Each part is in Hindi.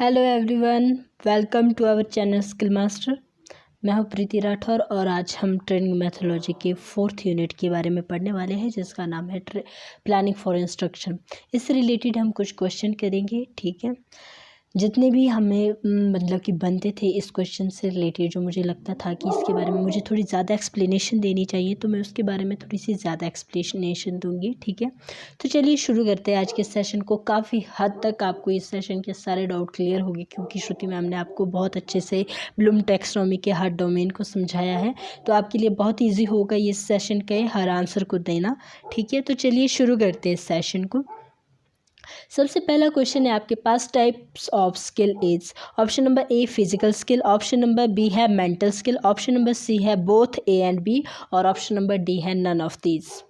Hello everyone, welcome to our channel skill master. मैं हूं प्रीति राठौर और आज हम ट्रेनिंग मैथोलॉजी के 4th यूनिट के बारे में पढ़ने वाले हैं जिसका नाम है प्लानिंग फॉर इंस्ट्रक्शन। इससे रिलेटेड हम कुछ क्वेश्चन करेंगे, ठीक है। जितने भी हमें मतलब कि बनते थे इस क्वेश्चन से रिलेटेड, जो मुझे लगता था कि इसके बारे में मुझे थोड़ी ज़्यादा एक्सप्लेनेशन देनी चाहिए, तो मैं उसके बारे में थोड़ी सी ज़्यादा एक्सप्लेनेशन दूंगी, ठीक है। तो चलिए शुरू करते हैं आज के सेशन को। काफ़ी हद तक आपको इस सेशन के सारे डाउट क्लियर होंगे क्योंकि श्रुति मैम ने आपको बहुत अच्छे से ब्लूम टैक्सोनॉमी के हर डोमेन को समझाया है, तो आपके लिए बहुत ईजी होगा इस सेशन के हर आंसर को देना, ठीक है। तो चलिए शुरू करते हैं इस सेशन को। सबसे पहला क्वेश्चन है आपके पास, types of skill is. Option number A physical skill, option number B है mental skill, option number C है बोथ ए एंड बी, और ऑप्शन नंबर डी है none of these.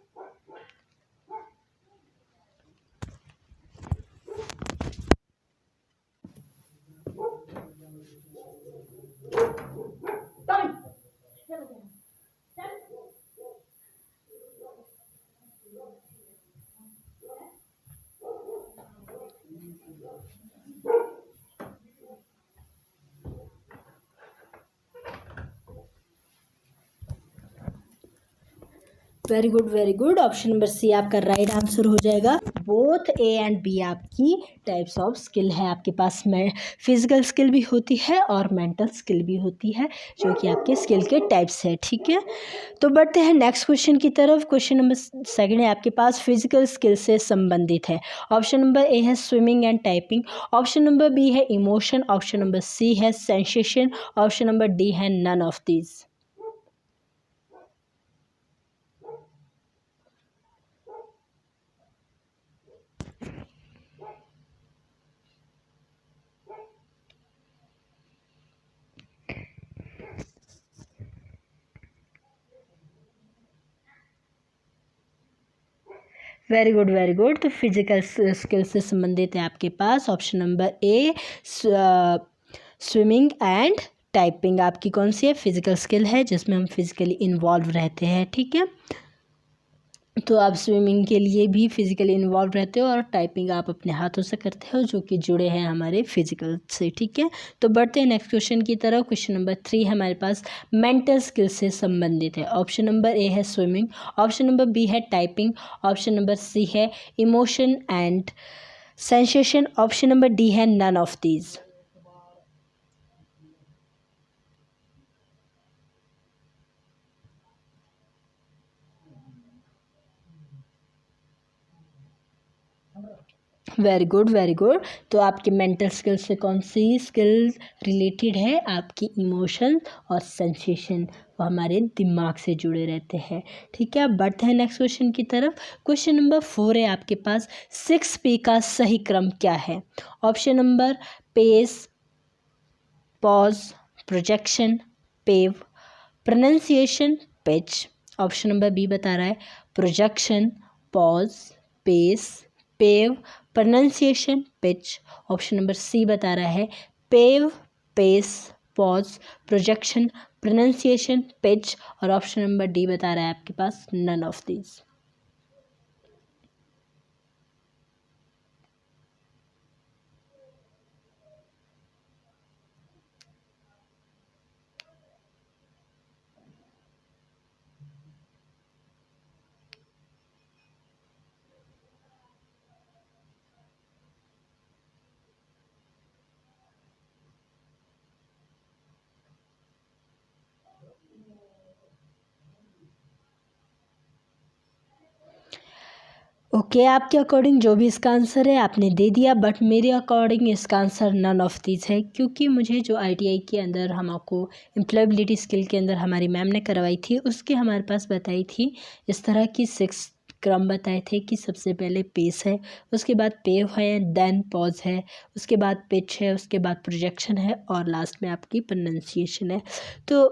Very good, very good. Option number C आपका राइट आंसर हो जाएगा। बोथ ए एंड बी आपकी टाइप्स ऑफ स्किल है। आपके पास में फिजिकल स्किल भी होती है और मेंटल स्किल भी होती है, जो कि आपके स्किल के टाइप्स है, ठीक है। तो बढ़ते हैं नेक्स्ट क्वेश्चन की तरफ। क्वेश्चन नंबर सेकंड है आपके पास, फिजिकल स्किल से संबंधित है। ऑप्शन नंबर ए है swimming and typing, option number B है इमोशन, ऑप्शन नंबर सी है सेंसेशन, ऑप्शन नंबर डी है none of these. Very good, very good. तो फिजिकल स्किल से संबंधित है आपके पास option number A swimming and typing. आपकी कौन सी है? फिजिकल स्किल है जिसमें हम फिजिकली इन्वॉल्व रहते हैं, ठीक है। तो आप स्विमिंग के लिए भी फिजिकली इन्वॉल्व रहते हो और टाइपिंग आप अपने हाथों से करते हो, जो कि जुड़े हैं हमारे फिजिकल से, ठीक है। तो बढ़ते हैं नेक्स्ट क्वेश्चन की तरफ। क्वेश्चन नंबर 3 हमारे पास मेंटल स्किल से संबंधित है। ऑप्शन नंबर ए है स्विमिंग, ऑप्शन नंबर बी है टाइपिंग, ऑप्शन नंबर सी है emotion and sensation, option number D है none of these. Very good, very good. तो आपकी मेंटल स्किल से कौन सी स्किल रिलेटेड है? आपकी इमोशन और सेंसेशन, वो हमारे दिमाग से जुड़े रहते हैं, ठीक है। अब बढ़ते हैं नेक्स्ट क्वेश्चन की तरफ। क्वेश्चन नंबर 4 है आपके पास, 6P का सही क्रम क्या है? Option number pace, pause, projection, pave, pronunciation, pitch. Option number B बता रहा है projection, pause, pace, pave, pronunciation, pitch. Option number C बता रहा है pave, pace, pause, projection, pronunciation, pitch, और ऑप्शन नंबर डी बता रहा है आपके पास नन ऑफ दीज। ओके, आपके अकॉर्डिंग जो भी इसका आंसर है आपने दे दिया, बट मेरे अकॉर्डिंग इसका आंसर नन ऑफ दीज है, क्योंकि मुझे जो ITI के अंदर हमको एम्प्लॉयबिलिटी स्किल के अंदर हमारी मैम ने करवाई थी, उसके हमारे पास बताई थी इस तरह की 6 क्रम बताए थे कि सबसे पहले पेस है, उसके बाद पेव है, देन पॉज है, उसके बाद पिच है, उसके बाद प्रोजेक्शन है, और लास्ट में आपकी प्रोनाउंसिएशन है। तो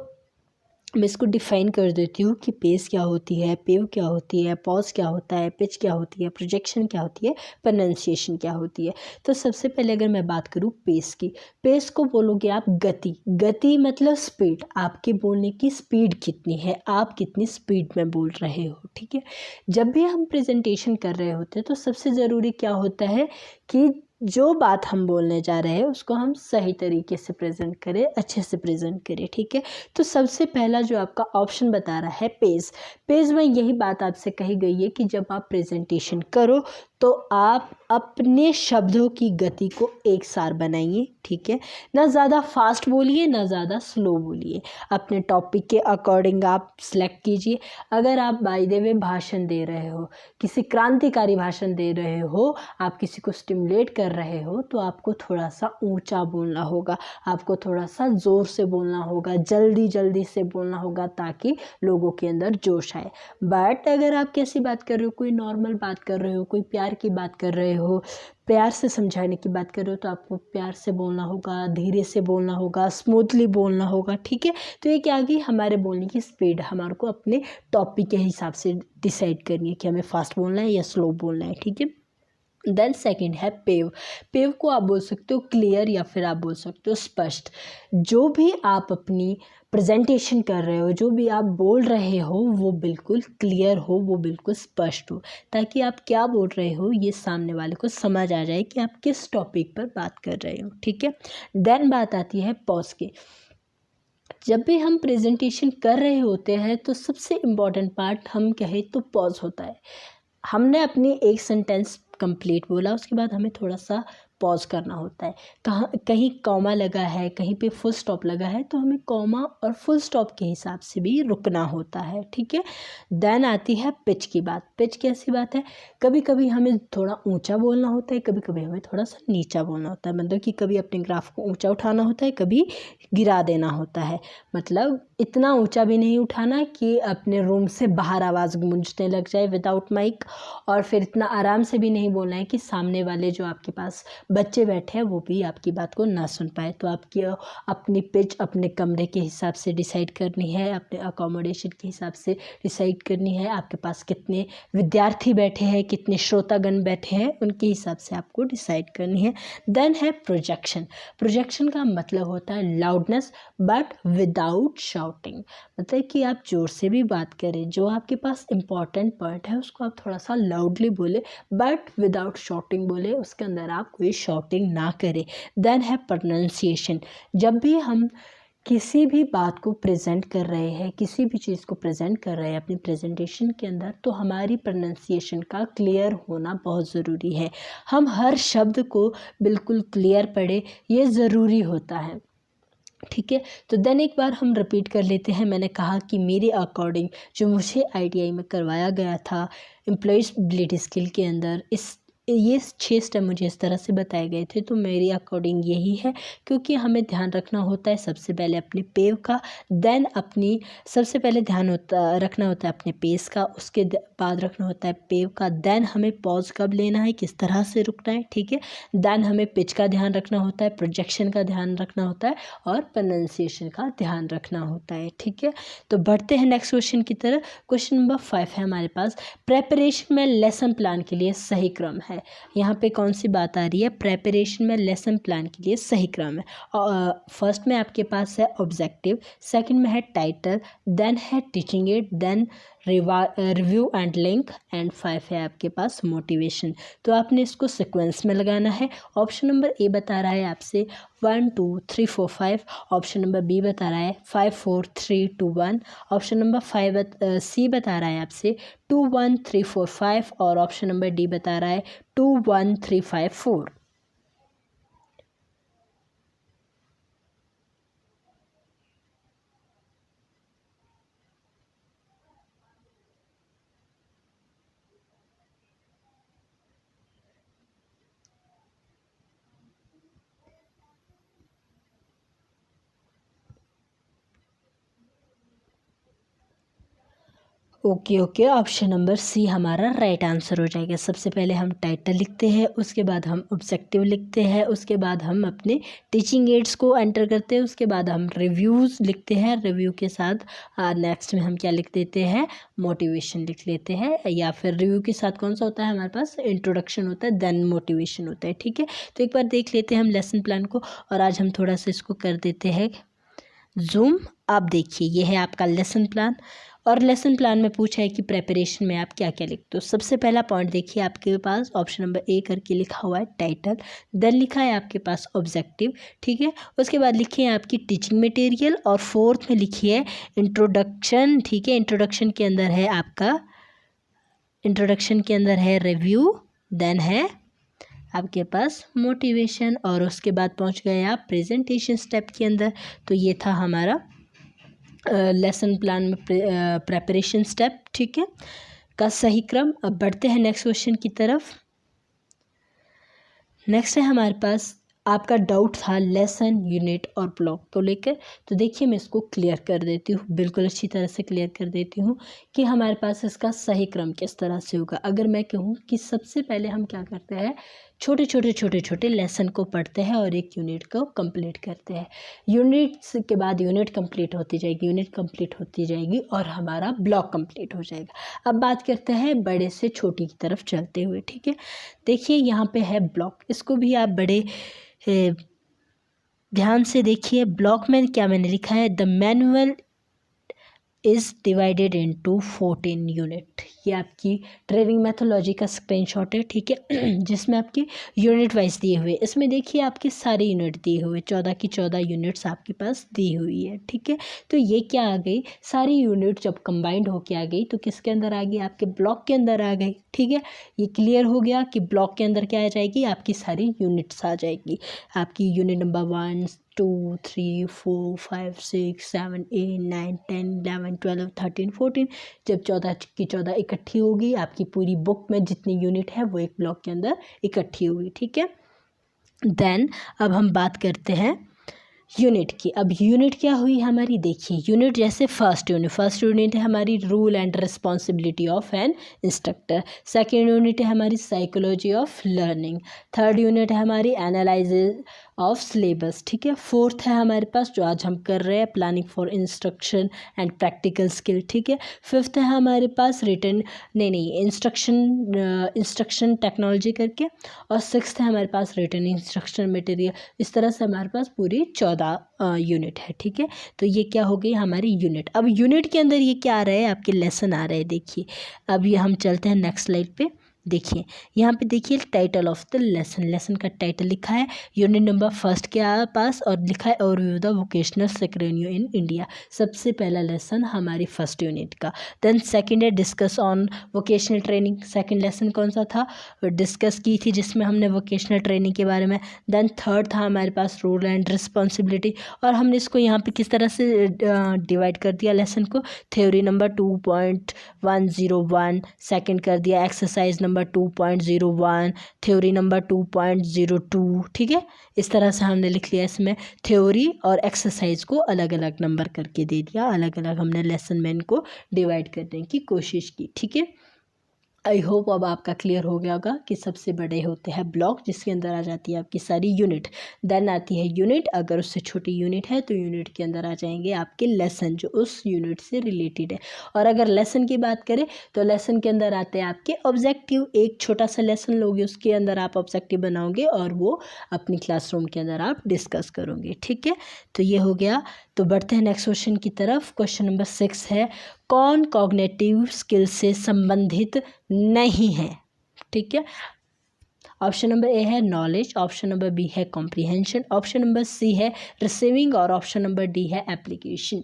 मैं इसको डिफ़ाइन कर देती हूँ कि पेस क्या होती है, पेव क्या होती है, पॉज क्या होता है, पिच क्या होती है, प्रोजेक्शन क्या होती है, प्रोनाउंसिएशन क्या होती है। तो सबसे पहले अगर मैं बात करूँ पेस की, पेस को बोलोगे आप गति। गति मतलब स्पीड, आपके बोलने की स्पीड कितनी है, आप कितनी स्पीड में बोल रहे हो, ठीक है। जब भी हम प्रेजेंटेशन कर रहे होते हैं तो सबसे ज़रूरी क्या होता है कि जो बात हम बोलने जा रहे हैं उसको हम सही तरीके से प्रेजेंट करें, अच्छे से प्रेजेंट करें, ठीक है। तो सबसे पहला जो आपका ऑप्शन बता रहा है पेज, पेज में यही बात आपसे कही गई है कि जब आप प्रेजेंटेशन करो तो आप अपने शब्दों की गति को एक सार बनाइए, ठीक है। ना ज़्यादा फास्ट बोलिए ना ज़्यादा स्लो बोलिए, अपने टॉपिक के अकॉर्डिंग आप सिलेक्ट कीजिए। अगर आप बाय द वे भाषण दे रहे हो, किसी क्रांतिकारी भाषण दे रहे हो, आप किसी को स्टिमुलेट कर रहे हो, तो आपको थोड़ा सा ऊंचा बोलना होगा, आपको थोड़ा सा ज़ोर से बोलना होगा, जल्दी जल्दी से बोलना होगा ताकि लोगों के अंदर जोश आए। बट अगर आप कैसी बात कर रहे हो, कोई नॉर्मल बात कर रहे हो, कोई प्यार की बात कर रहे हो, प्यार से समझाने की बात कर रहे हो, तो आपको प्यार से बोलना होगा, धीरे से बोलना होगा, स्मूथली बोलना होगा, ठीक है। तो ये क्या कि हमारे बोलने की स्पीड हमारे को अपने टॉपिक के हिसाब से डिसाइड करनी है कि हमें फास्ट बोलना है या स्लो बोलना है, ठीक है। देन सेकंड है पेव, पेव को आप बोल सकते हो क्लियर या फिर आप बोल सकते हो स्पष्ट। जो भी आप अपनी प्रेजेंटेशन कर रहे हो, जो भी आप बोल रहे हो वो बिल्कुल क्लियर हो, वो बिल्कुल स्पष्ट हो, ताकि आप क्या बोल रहे हो ये सामने वाले को समझ आ जाए कि आप किस टॉपिक पर बात कर रहे हो, ठीक है। देन बात आती है पॉज की। जब भी हम प्रेजेंटेशन कर रहे होते हैं तो सबसे इम्पॉर्टेंट पार्ट हम कहें तो पॉज होता है। हमने अपनी एक सेंटेंस कंप्लीट बोला, उसके बाद हमें थोड़ा सा पॉज करना होता है। कहाँ कहीं कॉमा लगा है, कहीं पे फुल स्टॉप लगा है, तो हमें कॉमा और फुल स्टॉप के हिसाब से भी रुकना होता है, ठीक है। देन आती है पिच की बात। पिच कैसी बात है, कभी कभी हमें थोड़ा ऊंचा बोलना होता है, कभी कभी हमें थोड़ा सा नीचा बोलना होता है। मतलब कि कभी अपने ग्राफ को ऊंचा उठाना होता है, कभी गिरा देना होता है। मतलब इतना ऊंचा भी नहीं उठाना कि अपने रूम से बाहर आवाज़ गूंजने लग जाए विदाउट माइक, और फिर इतना आराम से भी नहीं बोलना है कि सामने वाले जो आपके पास बच्चे बैठे हैं वो भी आपकी बात को ना सुन पाए। तो आपकी अपनी पिच अपने कमरे के हिसाब से डिसाइड करनी है, अपने अकोमोडेशन के हिसाब से डिसाइड करनी है, आपके पास कितने विद्यार्थी बैठे हैं, कितने श्रोतागण बैठे हैं, उनके हिसाब से आपको डिसाइड करनी है। देन है प्रोजेक्शन। प्रोजेक्शन का मतलब होता है लाउडनेस बट विदाउट शाउटिंग। मतलब कि आप जोर से भी बात करें, जो आपके पास इंपॉर्टेंट पॉइंट है उसको आप थोड़ा सा लाउडली बोले बट विदाउट शाउटिंग बोले, उसके अंदर आप कोई शाउटिंग ना करें। देन है प्रोनाउंसिएशन। जब भी हम किसी भी बात को प्रेजेंट कर रहे हैं, किसी भी चीज़ को प्रेजेंट कर रहे हैं अपनी प्रेजेंटेशन के अंदर, तो हमारी प्रोनाउंसिएशन का क्लियर होना बहुत ज़रूरी है। हम हर शब्द को बिल्कुल क्लियर पढ़े, ये ज़रूरी होता है, ठीक है। तो देन एक बार हम रिपीट कर लेते हैं। मैंने कहा कि मेरे अकॉर्डिंग जो मुझे ITI में करवाया गया था एम्प्लॉयबिलिटी स्किल के अंदर, ये 6 स्टेप मुझे इस तरह से बताए गए थे। तो मेरे अकॉर्डिंग यही है, क्योंकि हमें ध्यान रखना होता है सबसे पहले अपने पेव का, देन अपनी सबसे पहले रखना होता है अपने पेस का, उसके बाद रखना होता है पेव का, देन हमें पॉज कब लेना है, किस तरह से रुकना है, ठीक है। देन हमें पिच का ध्यान रखना होता है, प्रोजेक्शन का ध्यान रखना होता है और प्रोनाउंसिएशन का ध्यान रखना होता है, ठीक है। तो बढ़ते हैं नेक्स्ट क्वेश्चन की तरफ। क्वेश्चन नंबर 5 है हमारे पास, प्रेपरेशन में लेसन प्लान के लिए सही क्रम है। यहाँ पे कौन सी बात आ रही है, प्रेपरेशन में लेसन प्लान के लिए सही क्रम है। फर्स्ट में आपके पास है ऑब्जेक्टिव, सेकंड में है टाइटल, देन है teaching aid, then review and link, and 5 है आपके पास मोटिवेशन। तो आपने इसको सीक्वेंस में लगाना है। ऑप्शन नंबर ए बता रहा है आपसे 1 2 3 4 5, ऑप्शन नंबर बी बता रहा है 5 4 3 2 1, ऑप्शन नंबर 5 सी बता रहा है आपसे 2 1 3 4 5, और ऑप्शन नंबर डी बता रहा है 2 1 3 5 4। Okay okay, option number C हमारा राइट आंसर हो जाएगा। सबसे पहले हम टाइटल लिखते हैं, उसके बाद हम ऑब्जेक्टिव लिखते हैं, उसके बाद हम अपने टीचिंग एड्स को एंटर करते हैं, उसके बाद हम रिव्यूज़ लिखते हैं, रिव्यू के साथ नेक्स्ट में हम क्या लिख देते हैं, मोटिवेशन लिख लेते हैं, या फिर रिव्यू के साथ कौन सा होता है हमारे पास, इंट्रोडक्शन होता है, देन मोटिवेशन होता है, ठीक है। तो एक बार देख लेते हैं हम लेसन प्लान को, और आज हम थोड़ा सा इसको कर देते हैं जूम। अब देखिए ये है आपका लेसन प्लान, और लेसन प्लान में पूछा है कि प्रेपरेशन में आप क्या क्या लिखते हो। सबसे पहला पॉइंट देखिए आपके पास ऑप्शन नंबर ए करके लिखा हुआ है टाइटल, देन लिखा है आपके पास ऑब्जेक्टिव, ठीक है। उसके बाद लिखिए आपकी टीचिंग मटेरियल, और फोर्थ में लिखिए इंट्रोडक्शन, ठीक है। इंट्रोडक्शन के अंदर है आपका, इंट्रोडक्शन के अंदर है रिव्यू, देन है आपके पास मोटिवेशन, और उसके बाद पहुंच गए आप प्रेजेंटेशन स्टेप के अंदर। तो ये था हमारा लेसन प्लान में प्रेपरेशन स्टेप, ठीक है, का सही क्रम। अब बढ़ते हैं नेक्स्ट क्वेश्चन की तरफ। नेक्स्ट है हमारे पास, आपका डाउट था लेसन, यूनिट और ब्लॉक को लेकर। तो देखिए मैं इसको क्लियर कर देती हूँ, बिल्कुल अच्छी तरह से क्लियर कर देती हूँ कि हमारे पास इसका सही क्रम किस तरह से होगा। अगर मैं कहूँ कि सबसे पहले हम क्या करते हैं, छोटे लेसन को पढ़ते हैं और एक यूनिट को कंप्लीट करते हैं। यूनिट्स के बाद यूनिट कंप्लीट होती जाएगी, यूनिट कंप्लीट होती जाएगी और हमारा ब्लॉक कंप्लीट हो जाएगा। अब बात करते हैं बड़े से छोटी की तरफ चलते हुए, ठीक है। देखिए यहाँ पे है ब्लॉक, इसको भी आप बड़े ध्यान से देखिए। ब्लॉक में क्या मैंने लिखा है, the manual is divided into 14 unit. ये आपकी ट्रेनिंग मैथोलॉजी का स्क्रीनशॉट है, ठीक है, जिसमें आपकी यूनिट वाइज दिए हुए। इसमें देखिए आपके सारे यूनिट दिए हुए, 14 की 14 यूनिट्स आपके पास दी हुई है, ठीक है। तो ये क्या आ गई, सारी यूनिट जब कंबाइंड होके आ गई तो किसके अंदर आ गई, आपके ब्लॉक के अंदर आ गई, ठीक है। ये क्लियर हो गया कि ब्लॉक के अंदर क्या आ जाएगी, आपकी सारी यूनिट्स आ जाएगी। आपकी यूनिट नंबर 1 2 3 4 5 6 7 8 9 10 11 12 13 14, जब 14 की 14 इकट्ठी होगी, आपकी पूरी बुक में जितनी यूनिट है वो एक ब्लॉक के अंदर इकट्ठी होगी, ठीक है। देन अब हम बात करते हैं यूनिट की। अब यूनिट क्या हुई हमारी, देखिए यूनिट जैसे फर्स्ट यूनिट है हमारी rule and responsibility of N instructor. Second unit है हमारी psychology of learning. Third unit है हमारी एनालिसिस ऑफ सिलेबस, ठीक है। फोर्थ है हमारे पास जो आज हम कर रहे हैं, planning for instruction and practical skill, ठीक है। फिफ्थ है हमारे पास रिटन इंस्ट्रक्शन टेक्नोलॉजी करके, और सिक्स्थ है हमारे पास रिटन इंस्ट्रक्शन मटेरियल। इस तरह से हमारे पास पूरी 14 यूनिट है, ठीक है। तो ये क्या हो गई हमारी यूनिट। अब यूनिट के अंदर ये क्या आ रहा है, आपके लेसन आ रहे हैं। देखिए अब ये हम चलते हैं नेक्स्ट स्लाइड पे। देखिए यहाँ पे देखिए title of the lesson, lesson का टाइटल लिखा है यूनिट नंबर फर्स्ट के पास, और लिखा है overview the vocational scenario in India. सबसे पहला लेसन हमारी फर्स्ट यूनिट का। देन सेकंड है discuss on vocational training. Second lesson कौन सा था, डिस्कस की थी जिसमें हमने वोकेशनल ट्रेनिंग के बारे में। देन थर्ड था हमारे पास रोल एंड रिस्पॉन्सिबिलिटी, और हमने इसको यहाँ पे किस तरह से डिवाइड कर दिया लेसन को, थ्योरी नंबर 2.101, सेकंड कर दिया एक्सरसाइज नंबर 2.01, थ्योरी नंबर 2.02, ठीक है। इस तरह से हमने लिख लिया, इसमें थ्योरी और एक्सरसाइज को अलग अलग नंबर करके दे दिया, अलग अलग हमने लेसन में इनको डिवाइड करने की कोशिश की, ठीक है। आई होप अब आपका क्लियर हो गया होगा कि सबसे बड़े होते हैं ब्लॉक, जिसके अंदर आ जाती है आपकी सारी यूनिट। देन आती है यूनिट, अगर उससे छोटी यूनिट है तो यूनिट के अंदर आ जाएंगे आपके लेसन जो उस यूनिट से रिलेटेड है। और अगर लेसन की बात करें तो लेसन के अंदर आते हैं आपके ऑब्जेक्टिव। एक छोटा सा लेसन लोगे, उसके अंदर आप ऑब्जेक्टिव बनाओगे और वो अपनी क्लासरूम के अंदर आप डिस्कस करोगे, ठीक है। तो ये हो गया। तो बढ़ते हैं नेक्स्ट क्वेश्चन की तरफ। क्वेश्चन नंबर 6 है, कौन कॉग्निटिव स्किल से संबंधित नहीं है, ठीक है। ऑप्शन नंबर ए है नॉलेज, ऑप्शन नंबर बी है कॉम्प्रिहेंशन, ऑप्शन नंबर सी है रिसीविंग, और ऑप्शन नंबर डी है application.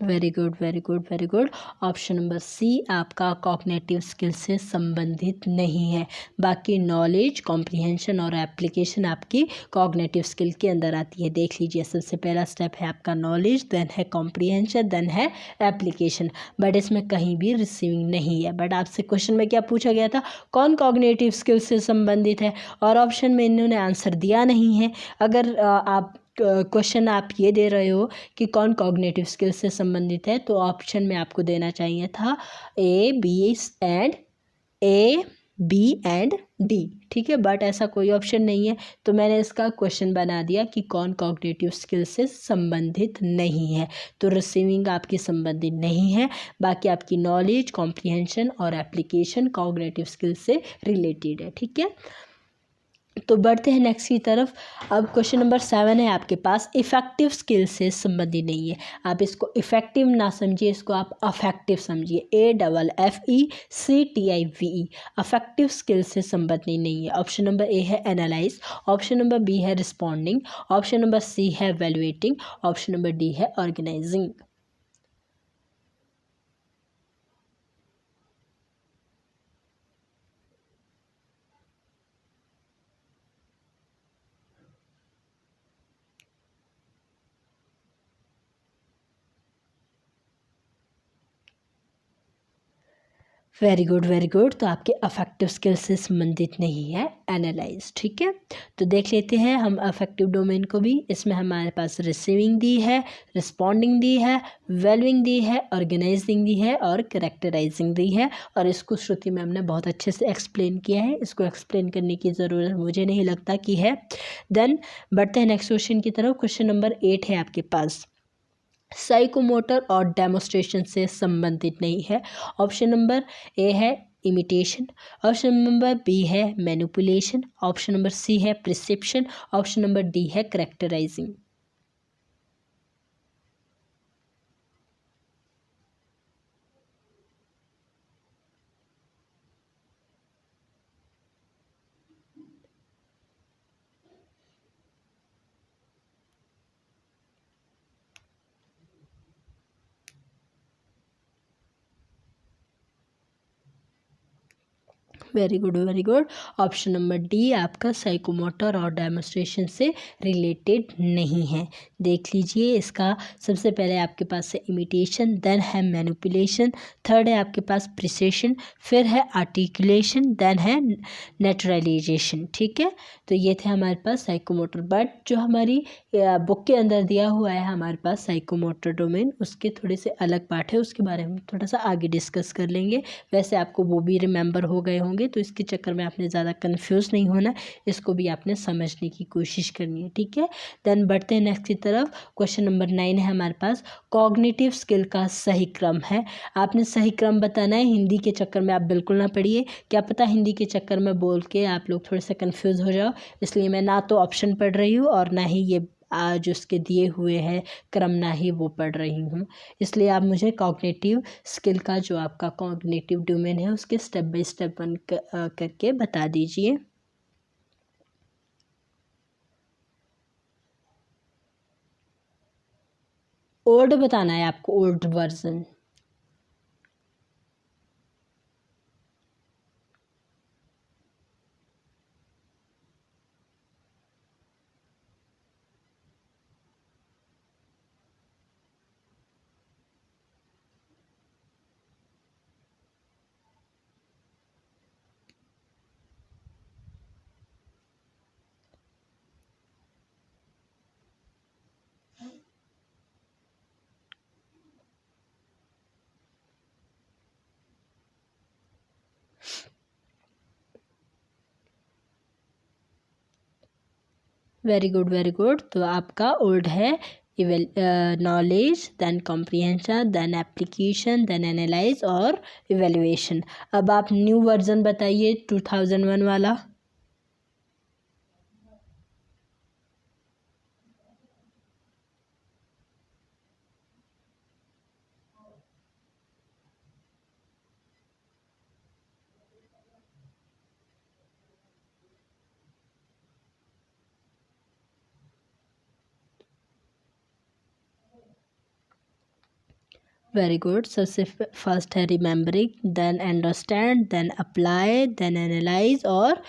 Very good very good very good. Option number C आपका कॉग्निटिव स्किल से संबंधित नहीं है। बाकी नॉलेज, कॉम्प्रिहेंशन और एप्लीकेशन आपकी कॉग्निटिव स्किल के अंदर आती है। देख लीजिए, सबसे पहला स्टेप है आपका नॉलेज, देन है कॉम्प्रिहेंशन, देन है एप्लीकेशन, बट इसमें कहीं भी रिसीविंग नहीं है। बट आपसे क्वेश्चन में क्या पूछा गया था, कौन कॉग्निटिव स्किल से संबंधित है, और ऑप्शन में इन्होंने आंसर दिया नहीं है। अगर आप क्वेश्चन आप ये दे रहे हो कि कौन कॉग्निटिव स्किल से संबंधित है, तो ऑप्शन में आपको देना चाहिए था A, B and A, B and D, ठीक है, बट ऐसा कोई ऑप्शन नहीं है, तो मैंने इसका क्वेश्चन बना दिया कि कौन कॉग्निटिव स्किल से संबंधित नहीं है। तो रिसीविंग आपकी संबंधित नहीं है, बाकी आपकी नॉलेज, कॉम्प्रिहेंशन और एप्लीकेशन कॉग्निटिव स्किल से रिलेटेड है, ठीक है। तो बढ़ते हैं नेक्स्ट की तरफ। अब क्वेश्चन नंबर 7 है आपके पास, इफेक्टिव स्किल से संबंधित नहीं है। आप इसको इफेक्टिव ना समझिए, इसको आप अफेक्टिव समझिए, AFFECTIVE, अफेक्टिव स्किल से संबंधित नहीं है। ऑप्शन नंबर ए है एनालाइज, ऑप्शन नंबर बी है रिस्पॉन्डिंग, ऑप्शन नंबर सी है वैल्यूएटिंग, ऑप्शन नंबर डी है organising. Very good, very good. तो आपके अफेक्टिव स्किल से संबंधित नहीं है एनालाइज, ठीक है। तो देख लेते हैं हम अफेक्टिव डोमेन को भी। इसमें हमारे पास रिसीविंग दी है, रिस्पॉन्डिंग दी है, वैल्यूइंग दी है, ऑर्गेनाइजिंग दी है और कैरेक्टराइजिंग दी है। और इसको श्रुति मैम ने बहुत अच्छे से एक्सप्लेन किया है, इसको एक्सप्लेन करने की ज़रूरत मुझे नहीं लगता कि है। देन बढ़ते हैं नेक्स्ट क्वेश्चन की तरफ। क्वेश्चन नंबर 8 है आपके पास, साइकोमोटर और डेमोस्ट्रेशन से संबंधित नहीं है। ऑप्शन नंबर ए है इमिटेशन, ऑप्शन नंबर बी है मैनिपुलेशन, ऑप्शन नंबर सी है प्रिसेप्शन, ऑप्शन नंबर डी है characterising. Very good, very good. Option number D आपका साइकोमोटर और डेमोस्ट्रेशन से रिलेटेड नहीं है। देख लीजिए, इसका सबसे पहले आपके पास है इमिटेशन, देन है मैनिपुलेशन, थर्ड है आपके पास प्रिसेशन, फिर है आर्टिकुलेशन, देन है नेचुरलाइजेशन, ठीक है। तो ये थे हमारे पास साइकोमोटर, बट जो हमारी बुक के अंदर दिया हुआ है हमारे पास साइकोमोटर डोमेन, उसके थोड़े से अलग पार्ट है, उसके बारे में थोड़ा सा आगे डिस्कस कर लेंगे। वैसे आपको वो भी रिमेंबर हो गए होंगे, तो इसके चक्कर में आपने ज़्यादा कंफ्यूज नहीं होना, इसको भी आपने समझने की कोशिश करनी है, ठीक है। देन बढ़ते हैं नेक्स्ट की तरफ। क्वेश्चन नंबर 9 है हमारे पास, कॉग्निटिव स्किल का सही क्रम है। आपने सही क्रम बताना है, हिंदी के चक्कर में आप बिल्कुल ना पढ़िए, क्या पता हिंदी के चक्कर में बोल के आप लोग थोड़े से कंफ्यूज हो जाओ, इसलिए मैं ना तो ऑप्शन पढ़ रही हूँ और ना ही ये जो उसके दिए हुए हैं क्रम ना ही वो पढ़ रही हूँ। इसलिए आप मुझे कॉग्निटिव स्किल का जो आपका कॉग्निटिव डोमेन है उसके स्टेप बाय स्टेप करके बता दीजिए। ओल्ड बताना है आपको, old version. Very good, very good. तो आपका ओल्ड है knowledge, then comprehension, then application, then analyse और इवेल्युएशन। अब आप न्यू वर्जन बताइए 2001 वाला। Very good. सबसे फर्स्ट है remembering, then understand, then apply, then analyse और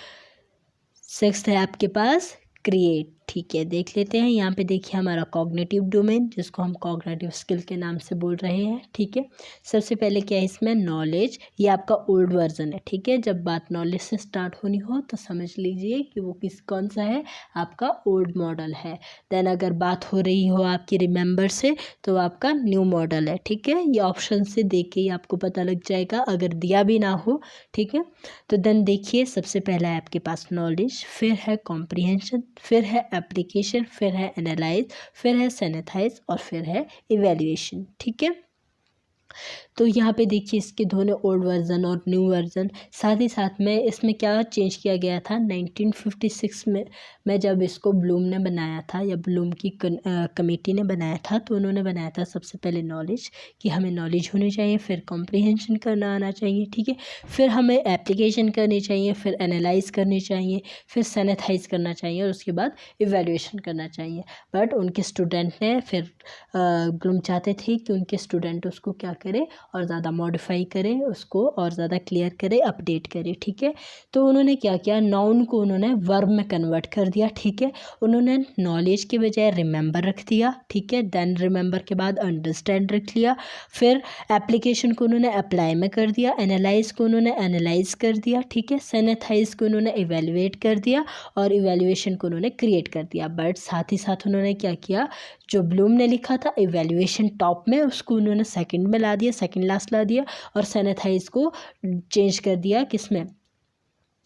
सिक्स्थ है आपके पास क्रिएट। ठीक है, देख लेते हैं। यहाँ पे देखिए हमारा कॉग्निटिव डोमेन, जिसको हम कॉग्निटिव स्किल के नाम से बोल रहे हैं। ठीक है, सबसे पहले क्या है इसमें, नॉलेज। ये आपका ओल्ड वर्जन है। ठीक है, जब बात नॉलेज से स्टार्ट होनी हो तो समझ लीजिए कि वो कौन सा है, आपका ओल्ड मॉडल है। देन अगर बात हो रही हो आपकी रिमेंबर से, तो आपका न्यू मॉडल है। ठीक है, ये ऑप्शन से देख के ही आपको पता लग जाएगा, अगर दिया भी ना हो। ठीक है, तो देन देखिए सबसे पहला है आपके पास नॉलेज, फिर है कॉम्प्रिहेंशन, फिर है एप्लीकेशन, फिर है एनालाइज, फिर है सैनिटाइज और फिर है इवेल्युएशन। ठीक है, तो यहाँ पे देखिए इसके दोनों ओल्ड वर्जन और न्यू वर्जन, साथ ही साथ में इसमें क्या चेंज किया गया था 1956 में जब इसको ब्लूम ने बनाया था, या ब्लूम की कमेटी ने बनाया था, तो उन्होंने बनाया था सबसे पहले नॉलेज, कि हमें नॉलेज होनी चाहिए, फिर कॉम्प्रिहेंशन करना आना चाहिए। ठीक है, फिर हमें एप्लीकेशन करनी चाहिए, फिर एनालाइज करनी चाहिए, फिर सैनिटाइज करना चाहिए और उसके बाद इवेल्युएशन करना चाहिए। बट उनके स्टूडेंट ने फिर ब्लूम चाहते थे कि उनके स्टूडेंट उसको क्या करे, और ज़्यादा मॉडिफाई करे उसको, और ज़्यादा क्लियर करे, अपडेट करे। ठीक है, तो उन्होंने क्या किया, नाउन को उन्होंने वर्ब में कन्वर्ट कर दिया। ठीक है, उन्होंने नॉलेज के बजाय रिमेंबर रख दिया। ठीक है, देन रिमेंबर के बाद अंडरस्टैंड रख लिया, फिर एप्लीकेशन को उन्होंने अप्लाई में कर दिया, एनालाइज को उन्होंने एनालाइज कर दिया। ठीक है, सैनिटाइज को उन्होंने इवेलुएट कर दिया, और इवेल्युएशन को उन्होंने क्रिएट कर दिया। बट साथ ही साथ उन्होंने क्या किया, जो ब्लूम ने लिखा था इवेल्युएशन टॉप में, उसको उन्होंने सेकंड में ला दिया, सेकंड लास्ट ला दिया, और सैनिटाइज को चेंज कर दिया किसमें,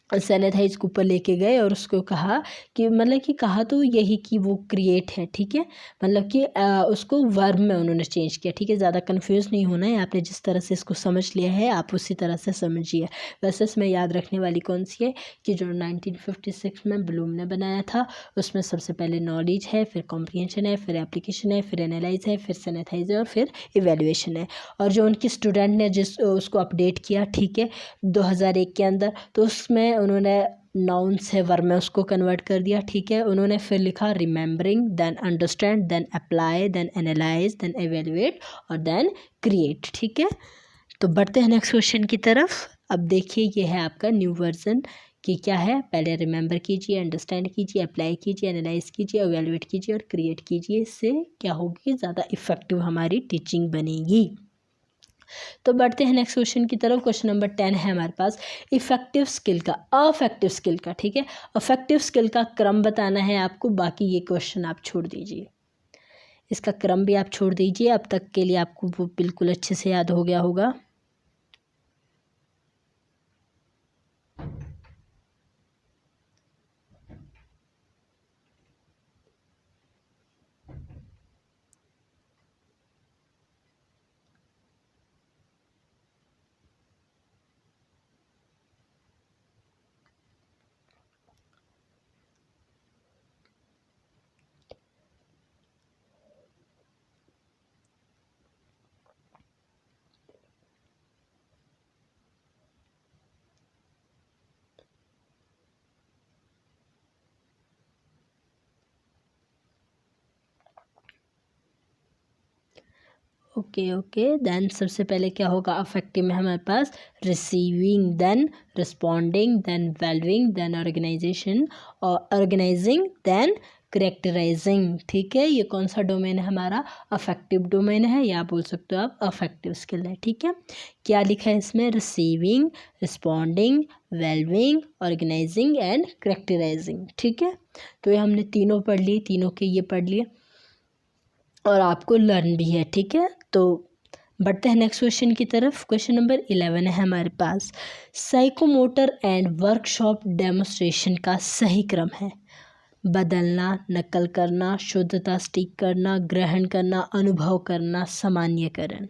सैनिटाइज को ऊपर लेके गए, और उसको कहा कि मतलब कि कहा तो यही कि वो क्रिएट है। ठीक है, मतलब कि उसको वर्ब में उन्होंने चेंज किया। ठीक है, ज़्यादा कंफ्यूज नहीं होना है, आपने जिस तरह से इसको समझ लिया है आप उसी तरह से समझिए। वैसे इसमें याद रखने वाली कौन सी है, कि जो 1956 में ब्लूम ने बनाया था, उसमें सबसे पहले नॉलेज है, फिर कॉम्प्रिहेंशन है, फिर एप्लीकेशन है, फिर एनालाइज है, फिर सैनिटाइज है, और फिर इवेल्युएशन है। और जो उनके स्टूडेंट ने जिस उसको अपडेट किया, ठीक है, 2001 के अंदर, तो उसमें उन्होंने नाउन से वर्ब में उसको कन्वर्ट कर दिया। ठीक है, उन्होंने फिर लिखा remembering, then understand, then apply, then analyse, then evaluate और देन क्रिएट। ठीक है, तो बढ़ते हैं नेक्स्ट क्वेश्चन की तरफ। अब देखिए ये है आपका न्यू वर्जन, कि क्या है, पहले रिमेंबर कीजिए, अंडरस्टैंड कीजिए, अप्लाई कीजिए, एनालाइज कीजिए, एवेलुएट कीजिए और क्रिएट कीजिए। इससे क्या होगी, ज़्यादा इफेक्टिव हमारी टीचिंग बनेगी। तो बढ़ते हैं नेक्स्ट क्वेश्चन की तरफ। क्वेश्चन नंबर 10 है हमारे पास, इफेक्टिव स्किल का, अफेक्टिव स्किल का। ठीक है, अफेक्टिव स्किल का क्रम बताना है आपको, बाकी ये क्वेश्चन आप छोड़ दीजिए, इसका क्रम भी आप छोड़ दीजिए। अब तक के लिए आपको वो बिल्कुल अच्छे से याद हो गया होगा। ओके, देन सबसे पहले क्या होगा, अफेक्टिव में हमारे पास receiving, then responding, then valuing, then organisation और ऑर्गेनाइजिंग, देन करेक्टराइजिंग। ठीक है, ये कौन सा डोमेन है हमारा, अफेक्टिव डोमेन है, या बोल सकते हो आप अफेक्टिव स्किल है। ठीक है, क्या लिखा है इसमें, receiving, responding, valuing, organising and characterising. ठीक है, तो ये हमने तीनों पढ़ लिए, तीनों के ये पढ़ लिए और आपको लर्न भी है। ठीक है, तो बढ़ते हैं नेक्स्ट क्वेश्चन की तरफ। क्वेश्चन नंबर 11 है हमारे पास, साइकोमोटर एंड वर्कशॉप डेमोन्स्ट्रेशन का सही क्रम है, बदलना, नकल करना, शुद्धता स्टिक करना, ग्रहण करना, अनुभव करना, सामान्यकरण।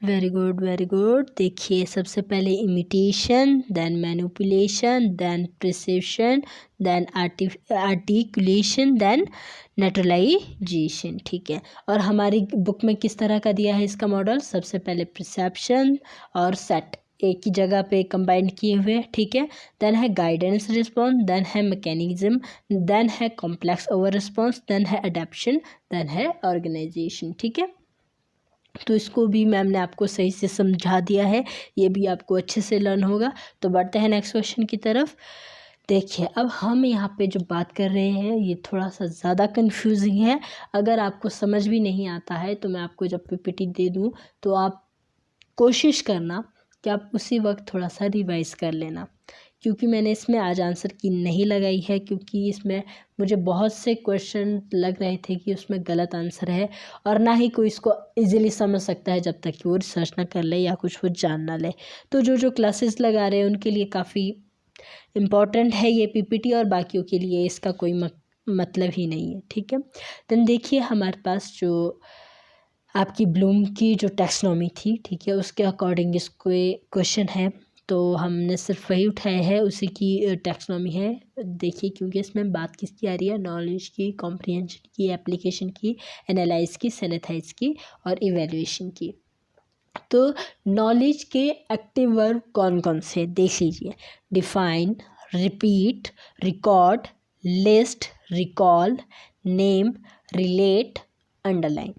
Very good very good. देखिए सबसे पहले imitation, then manipulation, then perception, then articulation, then naturalisation. ठीक है, और हमारी बुक में किस तरह का दिया है इसका मॉडल? सबसे पहले प्रिसेप्शन और सेट एक ही जगह पे कंबाइंड किए हुए। ठीक है, देन है गाइडेंस रिस्पॉन्स, देन है मैकेनिज्म, देन है कॉम्प्लेक्स ओवर रिस्पॉन्स, देन है अडेप्शन, देन है ऑर्गेनाइजेशन। ठीक है, तो इसको भी मैम ने आपको सही से समझा दिया है, ये भी आपको अच्छे से लर्न होगा। तो बढ़ते हैं नेक्स्ट क्वेश्चन की तरफ। देखिए अब हम यहाँ पे जो बात कर रहे हैं ये थोड़ा सा ज़्यादा कंफ्यूजिंग है। अगर आपको समझ भी नहीं आता है तो मैं आपको जब पीपीटी दे दूँ तो आप कोशिश करना कि आप उसी वक्त थोड़ा सा रिवाइज़ कर लेना, क्योंकि मैंने इसमें आज आंसर की नहीं लगाई है, क्योंकि इसमें मुझे बहुत से क्वेश्चन लग रहे थे कि उसमें गलत आंसर है, और ना ही कोई इसको इजीली समझ सकता है जब तक कि वो रिसर्च ना कर ले या कुछ वो जान ना ले। तो जो क्लासेस लगा रहे हैं उनके लिए काफ़ी इम्पॉर्टेंट है ये पीपीटी, और बाकियों के लिए इसका कोई मतलब ही नहीं है। ठीक है, देन देखिए हमारे पास जो आपकी ब्लूम की जो टैक्सोनॉमी थी, ठीक है, उसके अकॉर्डिंग इसको क्वेश्चन है, तो हमने सिर्फ वही उठाया है, उसी की टैक्सोनॉमी है। देखिए क्योंकि इसमें बात किसकी आ रही है? नॉलेज की, कॉम्प्रिहेंशन की, एप्लीकेशन की, एनालाइज की, सैनिटाइज की और इवेल्युएशन की। तो नॉलेज के एक्टिव वर्ब कौन कौन से देख लीजिए। Define, repeat, record, list, recall, name, relate, underline.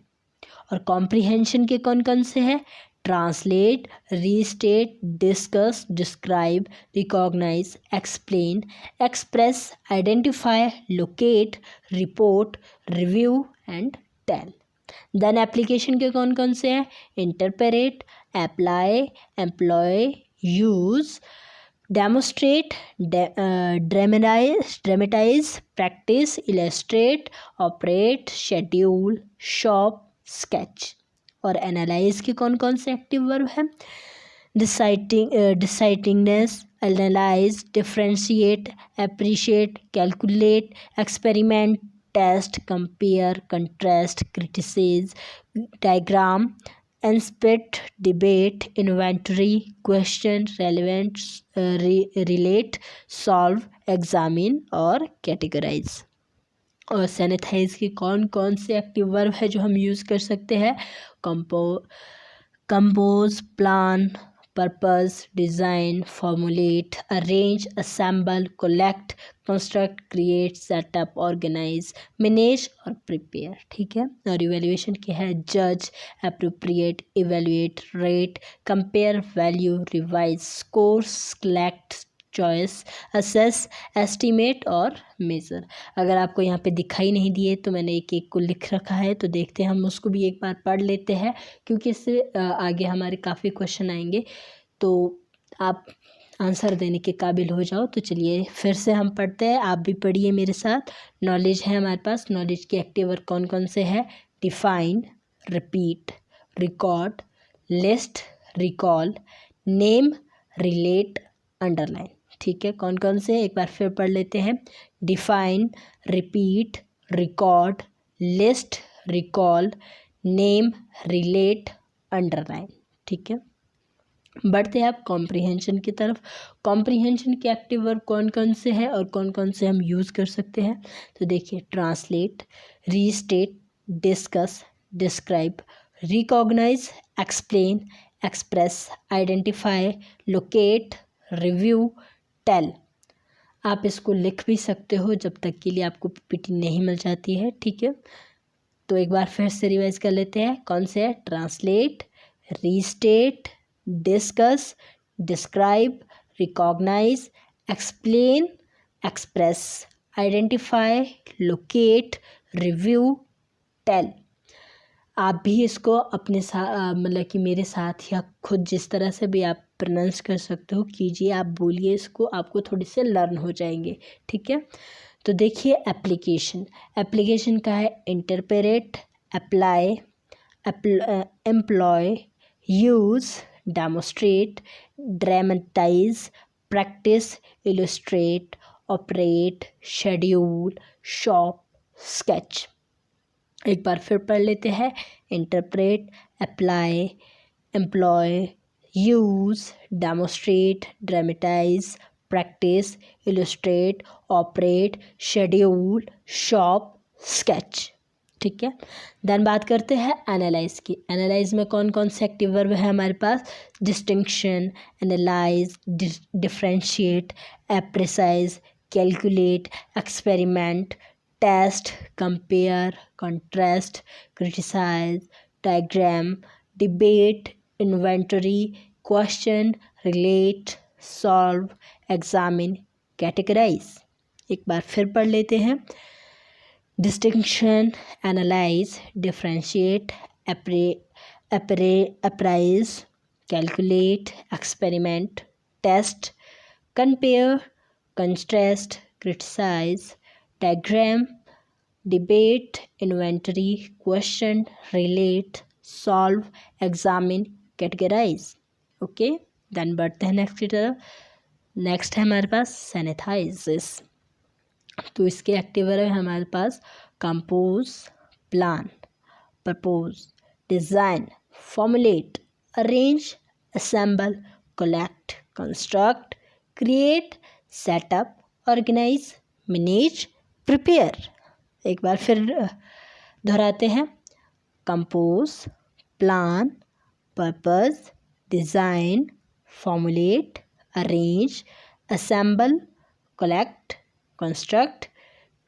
और कॉम्प्रिहेंशन के कौन कौन से हैं? Translate, restate, discuss, describe, recognise, explain, express, identify, locate, report, review and tell. Then application के कौन कौन से हैं? Interpret, apply, employ, use, demonstrate, dramatise, practise, illustrate, operate, schedule, shop, sketch. और एनालाइज के कौन कौन से एक्टिव वर्ब हैं? डिसाइडिंगनेस, analyse, differentiate, appreciate, calculate, experiment, test, compare, contrast, criticise, diagram, inspect, debate, inventory, question, relevant, relate, solve, examine और कैटेगराइज। और सैनिटाइज के कौन कौन से एक्टिव वर्ब है जो हम यूज़ कर सकते हैं? Compose, plan, purpose, design, formulate, arrange, assemble, collect, construct, create, setup, organise, manage और प्रिपेयर। ठीक है, और इवैल्यूएशन क्या है? जज, appropriate, evaluate, rate, compare, value, revise, score, select, choice, assess, estimate और मेज़र। अगर आपको यहाँ पे दिखाई नहीं दिए तो मैंने एक एक को लिख रखा है, तो देखते हैं हम उसको भी एक बार पढ़ लेते हैं, क्योंकि इससे आगे हमारे काफ़ी क्वेश्चन आएंगे तो आप आंसर देने के काबिल हो जाओ। तो चलिए फिर से हम पढ़ते हैं, आप भी पढ़िए मेरे साथ। नॉलेज है हमारे पास, नॉलेज के एक्टिव वर्ब कौन कौन से हैं? Define, repeat, record, list, recall, name, relate, underline. ठीक है, कौन कौन से एक बार फिर पढ़ लेते हैं। Define, repeat, record, list, recall, name, relate, underline. ठीक है, बढ़ते हैं आप कॉम्प्रिहेंशन की तरफ। कॉम्प्रिहेंशन के एक्टिव वर्ब कौन कौन से हैं और कौन कौन से हम यूज़ कर सकते हैं? तो देखिए translate, restate, discuss, describe, recognise, explain, express, identify, locate, review, tell. आप इसको लिख भी सकते हो जब तक के लिए आपको पीपीटी नहीं मिल जाती है। ठीक है, तो एक बार फिर से रिवाइज कर लेते हैं। कौन से है? Translate, restate, discuss, describe, recognise, explain, express, identify, locate, review, tell. आप भी इसको अपने साथ मतलब कि मेरे साथ या खुद जिस तरह से भी आप प्रोनाउंस कर सकते हो कीजिए, आप बोलिए इसको, आपको थोड़ी से लर्न हो जाएंगे। ठीक है, तो देखिए एप्लीकेशन, एप्लीकेशन का है interpret, apply, employ, use, demonstrate, dramatise, practise, illustrate, operate, schedule, shop, sketch. एक बार फिर पढ़ लेते हैं। Interpret, apply, employ, use, demonstrate, dramatize, practice, illustrate, operate, schedule, shop, sketch। ठीक है। देन बात करते हैं एनालाइज की। एनालाइज में कौन कौन से एक्टिव वर्ब है हमारे पास? Distinction, analyse, differentiate, appraise, calculate, experiment, test, compare, contrast, criticise, diagram, debate, inventory, question, relate, solve, examine, categorise. एक बार फिर पढ़ लेते हैं। Distinction, analyse, differentiate, appraise, calculate, experiment, test, compare, contrast, criticise, diagram, debate, inventory, question, relate, solve, examine, categorise. Okay, then बढ़ते हैं नेक्स्ट की तरफ। नेक्स्ट है हमारे पास सैनिटाइजेस। तो इसके एक्टिव वर्ब है हमारे पास compose, plan, propose, design, formulate, arrange, assemble, collect, construct, create, setup, organise, manage, prepare. एक बार फिर दोहराते हैं। Compose, plan, purpose, design, formulate, arrange, assemble, collect, construct,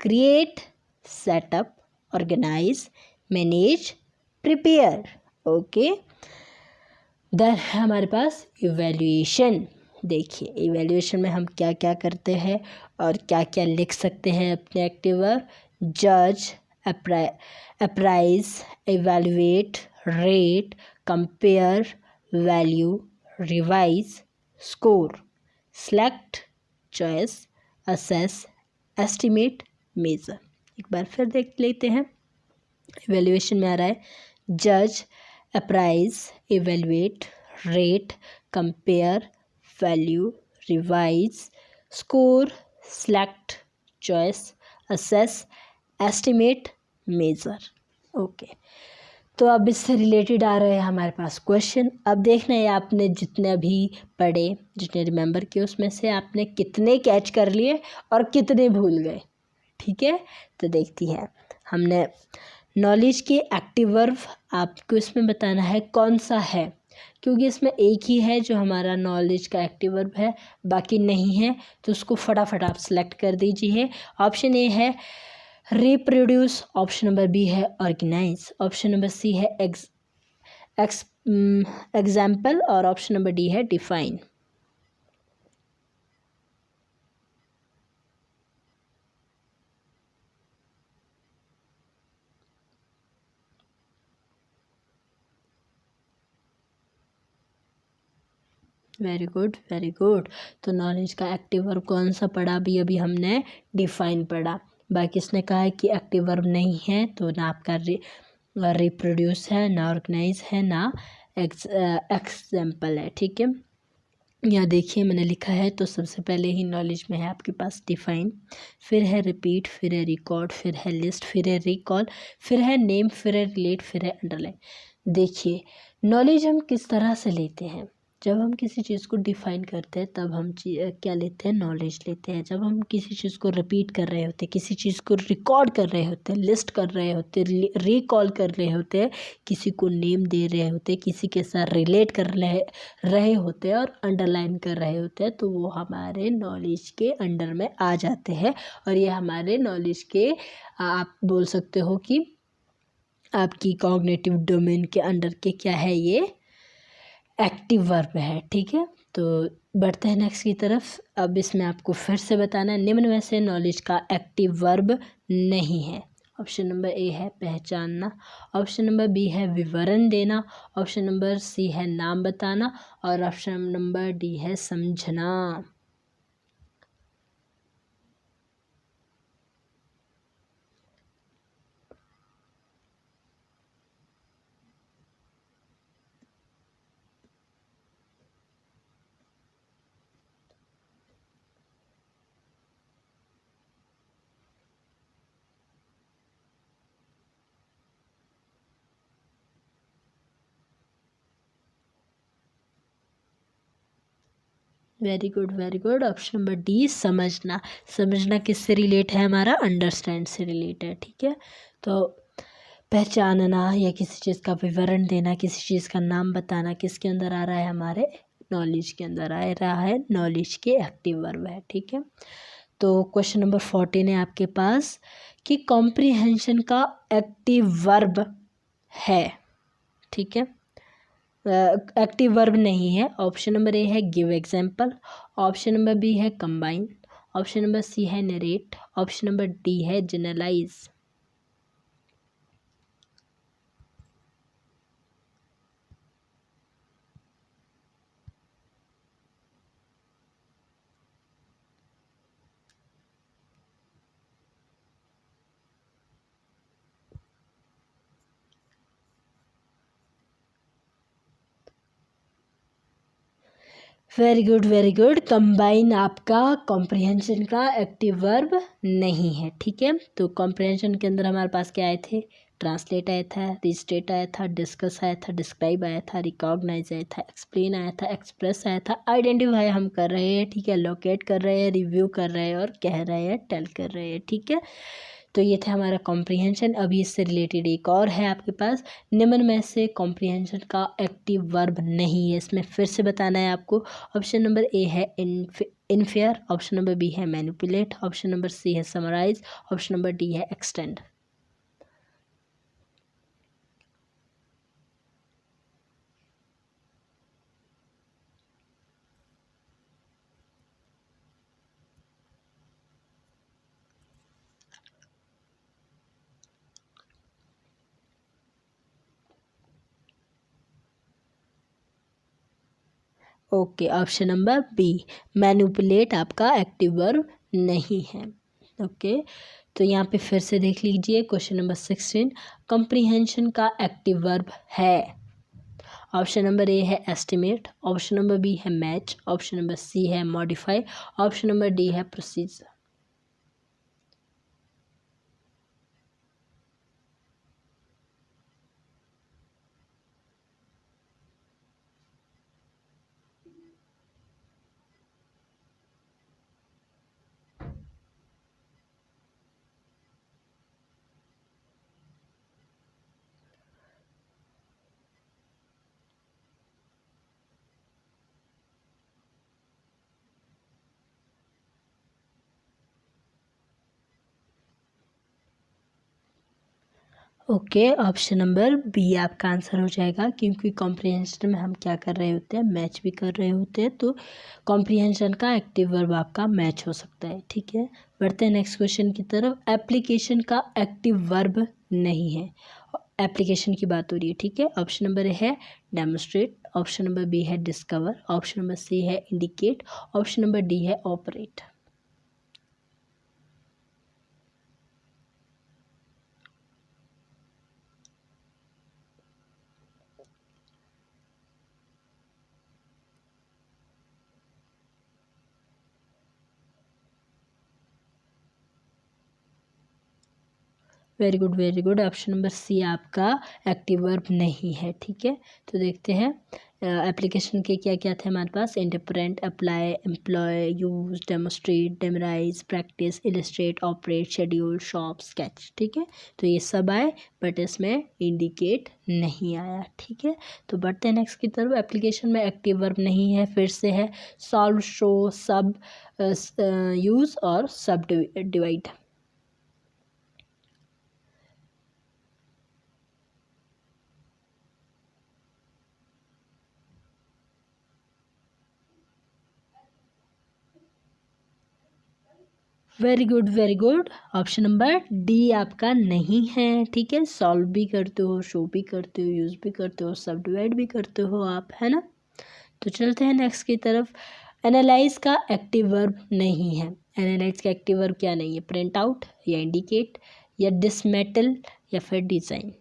create, setup, organise, manage, prepare. Okay, then है हमारे पास इवैल्यूएशन। देखिए इवैल्यूएशन में हम क्या क्या करते हैं और क्या क्या लिख सकते हैं अपने एक्टिव वर्ब। जज, appraise, evaluate, rate, compare, value, revise, score, select, choice, assess, estimate, measure. एक बार फिर देख लेते हैं। इवैल्यूएशन में आ रहा है जज, appraise, evaluate, rate, compare, value, revise, score, select, choice, assess, estimate, measure. Okay, तो अब इससे रिलेटेड आ रहे हैं हमारे पास क्वेश्चन। अब देखना है आपने जितने भी पढ़े, जितने रिमेंबर किए, उसमें से आपने कितने कैच कर लिए और कितने भूल गए। ठीक है, तो देखती है। हमने नॉलेज के एक्टिव वर्ब आपको इसमें बताना है कौन सा है, क्योंकि इसमें एक ही है जो हमारा नॉलेज का एक्टिव वर्ब है, बाकी नहीं है। तो उसको फटाफट आप सेलेक्ट कर दीजिए। ऑप्शन ए है रिप्रोड्यूस, ऑप्शन नंबर बी है ऑर्गेनाइज, ऑप्शन नंबर सी है एग्जाम्पल और ऑप्शन नंबर डी है define. Very good, very good. तो नॉलेज का एक्टिव वर्ब कौन सा पढ़ा? अभी हमने डिफाइन पढ़ा। बाकी इसने कहा है कि एक्टिव वर्ब नहीं है, तो ना आपका रिप्रोड्यूस है, ना ऑर्गेनाइज है, ना एग्जाम्पल है। ठीक है, यहाँ देखिए मैंने लिखा है। तो सबसे पहले ही नॉलेज में है आपके पास डिफाइन, फिर है रिपीट, फिर है रिकॉर्ड, फिर है लिस्ट, फिर है रिकॉल, फिर है नेम, फिर है रिलेट, फिर है अंडरलाइन। देखिए नॉलेज हम किस तरह से लेते हैं। जब हम किसी चीज़ को डिफाइन करते हैं तब हम क्या लेते हैं? नॉलेज लेते हैं। जब हम किसी चीज़ को रिपीट कर रहे होते हैं, किसी चीज़ को रिकॉर्ड कर रहे होते हैं, लिस्ट कर रहे होते हैं, रिकॉल कर रहे होते हैं, किसी को नेम दे रहे होते हैं, किसी के साथ रिलेट कर रहे होते हैं और अंडरलाइन कर रहे होते हैं, तो वो हमारे नॉलेज के अंडर में आ जाते हैं। और ये हमारे नॉलेज के आप बोल सकते हो कि आपकी कॉग्निटिव डोमेन के अंडर के क्या है, ये एक्टिव वर्ब है। ठीक है, तो बढ़ते हैं नेक्स्ट की तरफ। अब इसमें आपको फिर से बताना है, निम्न में से नॉलेज का एक्टिव वर्ब नहीं है। ऑप्शन नंबर ए है पहचानना, ऑप्शन नंबर बी है विवरण देना, ऑप्शन नंबर सी है नाम बताना और ऑप्शन नंबर डी है समझना। Very good very good. Option number D समझना। समझना किससे रिलेट है? हमारा अंडरस्टैंड से रिलेट है। ठीक है, तो पहचानना या किसी चीज़ का विवरण देना, किसी चीज़ का नाम बताना, किसके अंदर आ रहा है? हमारे नॉलेज के अंदर आ रहा है। नॉलेज के एक्टिव वर्ब है। ठीक है, तो क्वेश्चन नंबर 14 है आपके पास कि कॉम्प्रिहेंशन का एक्टिव वर्ब है। ठीक है, एक्टिव वर्ब नहीं है। ऑप्शन नंबर ए है give example, option number B है कंबाइन, ऑप्शन नंबर सी है नरेट, ऑप्शन नंबर डी है generalise. Very good very good. Combine आपका कॉम्प्रिहेंशन का एक्टिव वर्ब नहीं है। ठीक है, तो कॉम्प्रिहेंशन के अंदर हमारे पास क्या आए थे? ट्रांसलेट आया था, रिस्टेट आया था, डिस्कस आया था, डिस्क्राइब आया था, रिकॉग्नाइज आया था, एक्सप्लेन आया था, एक्सप्रेस आया था, आइडेंटिफाई हम कर रहे हैं। ठीक है, लोकेट कर रहे हैं, रिव्यू कर रहे हैं और कह रहे हैं, टेल कर रहे हैं। ठीक है, तो ये था हमारा कॉम्प्रिहेंशन। अभी इससे रिलेटेड एक और है आपके पास, निम्न में से कॉम्प्रिहेंशन का एक्टिव वर्ब नहीं है। इसमें फिर से बताना है आपको। ऑप्शन नंबर ए है इनफेयर, ऑप्शन नंबर बी है मैनिपुलेट, ऑप्शन नंबर सी है समराइज, ऑप्शन नंबर डी है extend. Okay, option number B manipulate आपका एक्टिव वर्ब नहीं है। ओके, तो यहाँ पे फिर से देख लीजिए क्वेश्चन नंबर 16, कॉम्प्रिहेंशन का एक्टिव वर्ब है। ऑप्शन नंबर ए है एस्टिमेट, ऑप्शन नंबर बी है मैच, ऑप्शन नंबर सी है मॉडिफाई, ऑप्शन नंबर डी है proceed. Okay, option number B आपका आंसर हो जाएगा, क्योंकि कॉम्प्रिहेंशन में हम क्या कर रहे होते हैं? मैच भी कर रहे होते हैं, तो कॉम्प्रिहेंशन का एक्टिव वर्ब आपका मैच हो सकता है। ठीक है, बढ़ते हैं नेक्स्ट क्वेश्चन की तरफ। एप्लीकेशन का एक्टिव वर्ब नहीं है। एप्लीकेशन की बात हो रही है। ठीक है, ऑप्शन नंबर ए है डेमोस्ट्रेट, ऑप्शन नंबर बी है डिस्कवर, ऑप्शन नंबर सी है इंडिकेट, ऑप्शन नंबर डी है operate. Very good very good. Option number C आपका एक्टिव वर्ब नहीं है। ठीक है, तो देखते हैं एप्लीकेशन के क्या क्या थे हमारे पास। Interpret, apply, employ, use, demonstrate, dramatise, practise, illustrate, operate, schedule, shop, sketch. ठीक है, तो ये सब आए, बट इसमें इंडिकेट नहीं आया। ठीक है, तो बढ़ते हैं नेक्स्ट की तरफ। एप्लीकेशन में एक्टिव वर्ब नहीं है, फिर से है सॉल्व, शो, सब, यूज और सब divide. Very good very good. Option number D आपका नहीं है। ठीक है, सॉल्व भी करते हो, शो भी करते हो, यूज़ भी करते हो, सब डिवाइड भी करते हो आप, है ना। तो चलते हैं नेक्स्ट की तरफ। एनालाइज का एक्टिव वर्ब नहीं है। एनालाइज का एक्टिव वर्ब क्या नहीं है? प्रिंट आउट या इंडिकेट या डिसमेटल या फिर डिज़ाइन।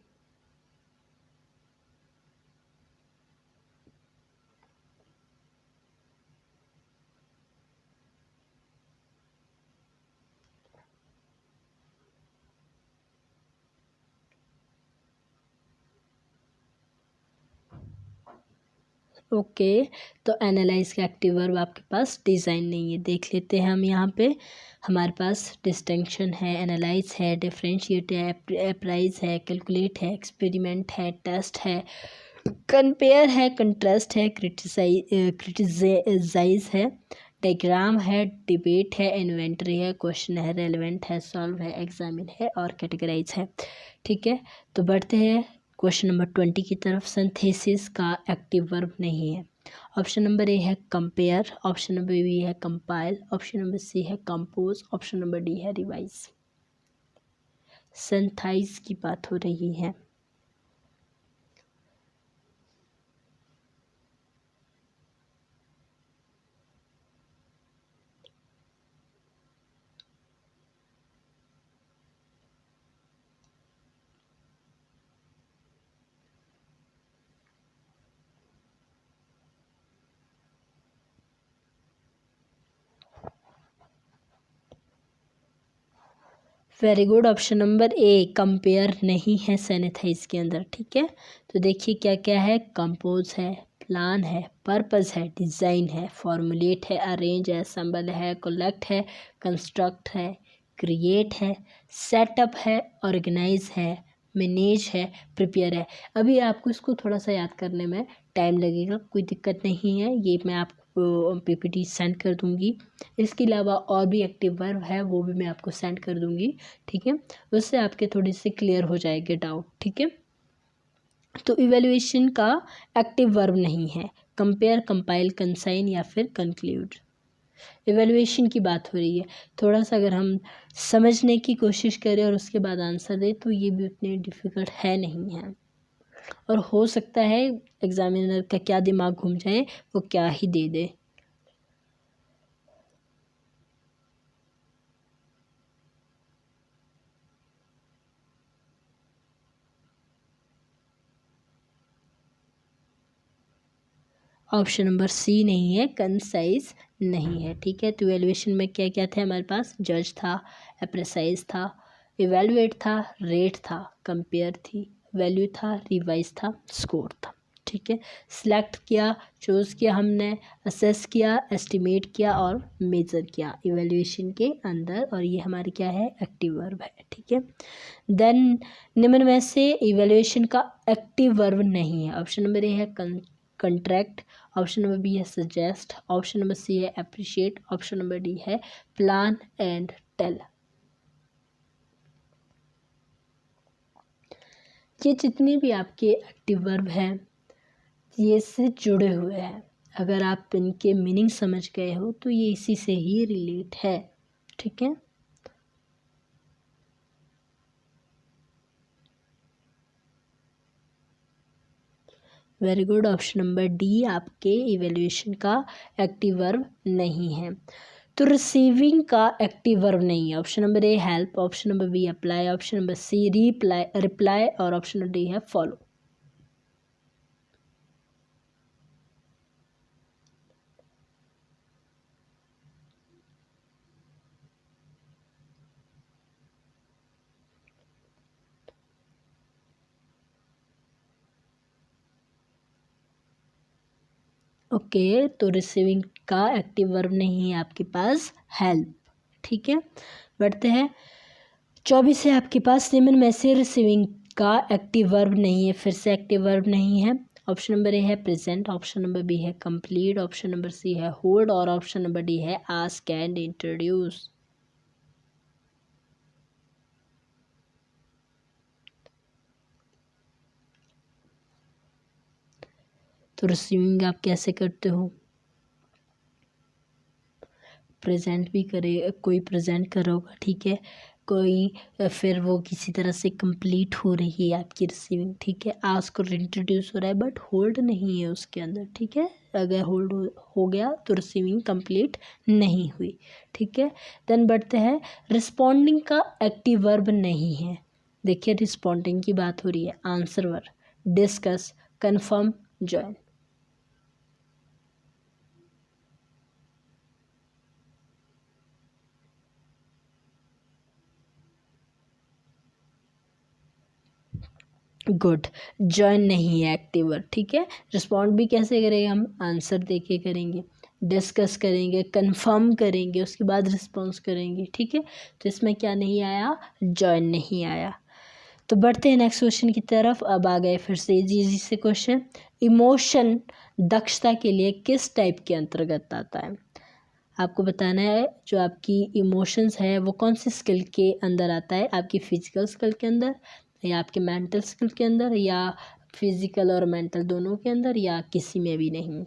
ओके, तो एनालाइज का एक्टिव वर्ब आपके पास डिज़ाइन नहीं है। देख लेते हैं हम यहाँ पे, हमारे पास डिस्टिंक्शन है, एनालाइज है, डिफरेंशिएट है, अप्राइज है, कैलकुलेट है, एक्सपेरिमेंट है, टेस्ट है, कंपेयर है, कंट्रास्ट है, क्रिटिसाइज है, डायग्राम है, डिबेट है, इन्वेंटरी है, क्वेश्चन है, रेलेवेंट है, सॉल्व है, एग्जामिन है और कैटेगराइज है। ठीक है, तो बढ़ते हैं क्वेश्चन नंबर 20 की तरफ। सिंथेसिस का एक्टिव वर्ब नहीं है। ऑप्शन नंबर ए है कंपेयर, ऑप्शन नंबर बी है कंपाइल, ऑप्शन नंबर सी है कंपोज, ऑप्शन नंबर डी है रिवाइज। सिंथाइज की बात हो रही है। वेरी गुड, ऑप्शन नंबर ए कंपेयर नहीं है सैनिथाइज के अंदर। ठीक है, तो देखिए क्या क्या है, कंपोज है, प्लान है, पर्पस है, डिज़ाइन है, फॉर्मुलेट है, अरेंज है, असम्बल है, कलेक्ट है, कंस्ट्रक्ट है, क्रिएट है, सेटअप है, ऑर्गेनाइज है, मैनेज है, प्रिपेयर है। अभी आपको इसको थोड़ा सा याद करने में टाइम लगेगा, कोई दिक्कत नहीं है, ये मैं आपको पीपीटी सेंड कर दूंगी। इसके अलावा और भी एक्टिव वर्ब है, वो भी मैं आपको सेंड कर दूंगी। ठीक है, उससे आपके थोड़ी सी क्लियर हो जाएंगे डाउट। ठीक है, तो इवैल्यूएशन का एक्टिव वर्ब नहीं है कंपेयर, कंपाइल, कंसाइन या फिर कंक्लूड। इवैल्यूएशन की बात हो रही है। थोड़ा सा अगर हम समझने की कोशिश करें और उसके बाद आंसर दें तो ये भी उतने डिफ़िकल्ट है नहीं है, और हो सकता है एग्जामिनर का क्या दिमाग घूम जाए, वो क्या ही दे दे। ऑप्शन नंबर सी नहीं है, कंसाइज नहीं है। ठीक है, तो इवैल्यूएशन में क्या क्या थे हमारे पास, जज था, अप्रेसाइज था, इवैल्यूएट था, रेट था, कंपेयर थी, वैल्यू था, रिवाइज था, स्कोर था। ठीक है, सिलेक्ट किया, चूज़ किया हमने, असेस किया, एस्टिमेट किया और मेजर किया इवैल्यूएशन के अंदर, और ये हमारी क्या है, एक्टिव वर्ब है। ठीक है, देन निम्न में से इवैल्यूएशन का एक्टिव वर्ब नहीं है। ऑप्शन नंबर ए है कंट्रैक्ट, ऑप्शन नंबर बी है सजेस्ट, ऑप्शन नंबर सी है अप्रिशिएट, ऑप्शन नंबर डी है प्लान एंड टेल। ये जितने भी आपके एक्टिव वर्ब हैं ये इससे जुड़े हुए हैं। अगर आप इनके मीनिंग समझ गए हो तो ये इसी से ही रिलेट है। ठीक है, very good, option number D आपके इवैल्यूएशन का एक्टिव वर्ब नहीं है। तो रिसीविंग का एक्टिव वर्ब नहीं है। Option number A help, option number B apply, option number C reply और ऑप्शन नंबर डी है फॉलो। ओके, तो रिसीविंग का एक्टिव वर्ब नहीं है आपके पास हेल्प। ठीक है, बढ़ते हैं 24 से आपके पास निम्न में से रिसीविंग का एक्टिव वर्ब नहीं है। फिर से एक्टिव वर्ब नहीं है। ऑप्शन नंबर ए है प्रेजेंट, ऑप्शन नंबर बी है कंप्लीट, ऑप्शन नंबर सी है होल्ड और ऑप्शन नंबर डी है आस्क एंड इंट्रोड्यूस। तो रिसीविंग आप कैसे करते हो, प्रेजेंट भी करे, कोई प्रेजेंट कर रहा होगा। ठीक है, कोई फिर वो किसी तरह से कंप्लीट हो रही है आपकी रिसीविंग। ठीक है, आस्क और इंट्रोड्यूस हो रहा है बट होल्ड नहीं है उसके अंदर। ठीक है, अगर होल्ड हो गया तो रिसीविंग कंप्लीट नहीं हुई। ठीक है, देन बढ़ते हैं रिस्पॉन्डिंग का एक्टिव वर्ब नहीं है। देखिए रिस्पॉन्डिंग की बात हो रही है, answer verb, discuss, confirm, join. Good. Join नहीं है एक्टिव वर्ब, ठीक है। रिस्पॉन्ड भी कैसे करेंगे हम, आंसर देके करेंगे, डिस्कस करेंगे, कंफर्म करेंगे, उसके बाद रिस्पॉन्स करेंगे, ठीक है। तो इसमें क्या नहीं आया, जॉइन नहीं आया। तो बढ़ते हैं नेक्स्ट क्वेश्चन की तरफ। अब आ गए फिर से इजी से क्वेश्चन। इमोशन दक्षता के लिए किस टाइप के अंतर्गत आता है। आपको बताना है जो आपकी इमोशंस है वो कौन सी स्किल के अंदर आता है, आपकी फिजिकल स्किल के अंदर, या आपके मेंटल स्किल के अंदर, या फिजिकल और मेंटल दोनों के अंदर, या किसी में भी नहीं।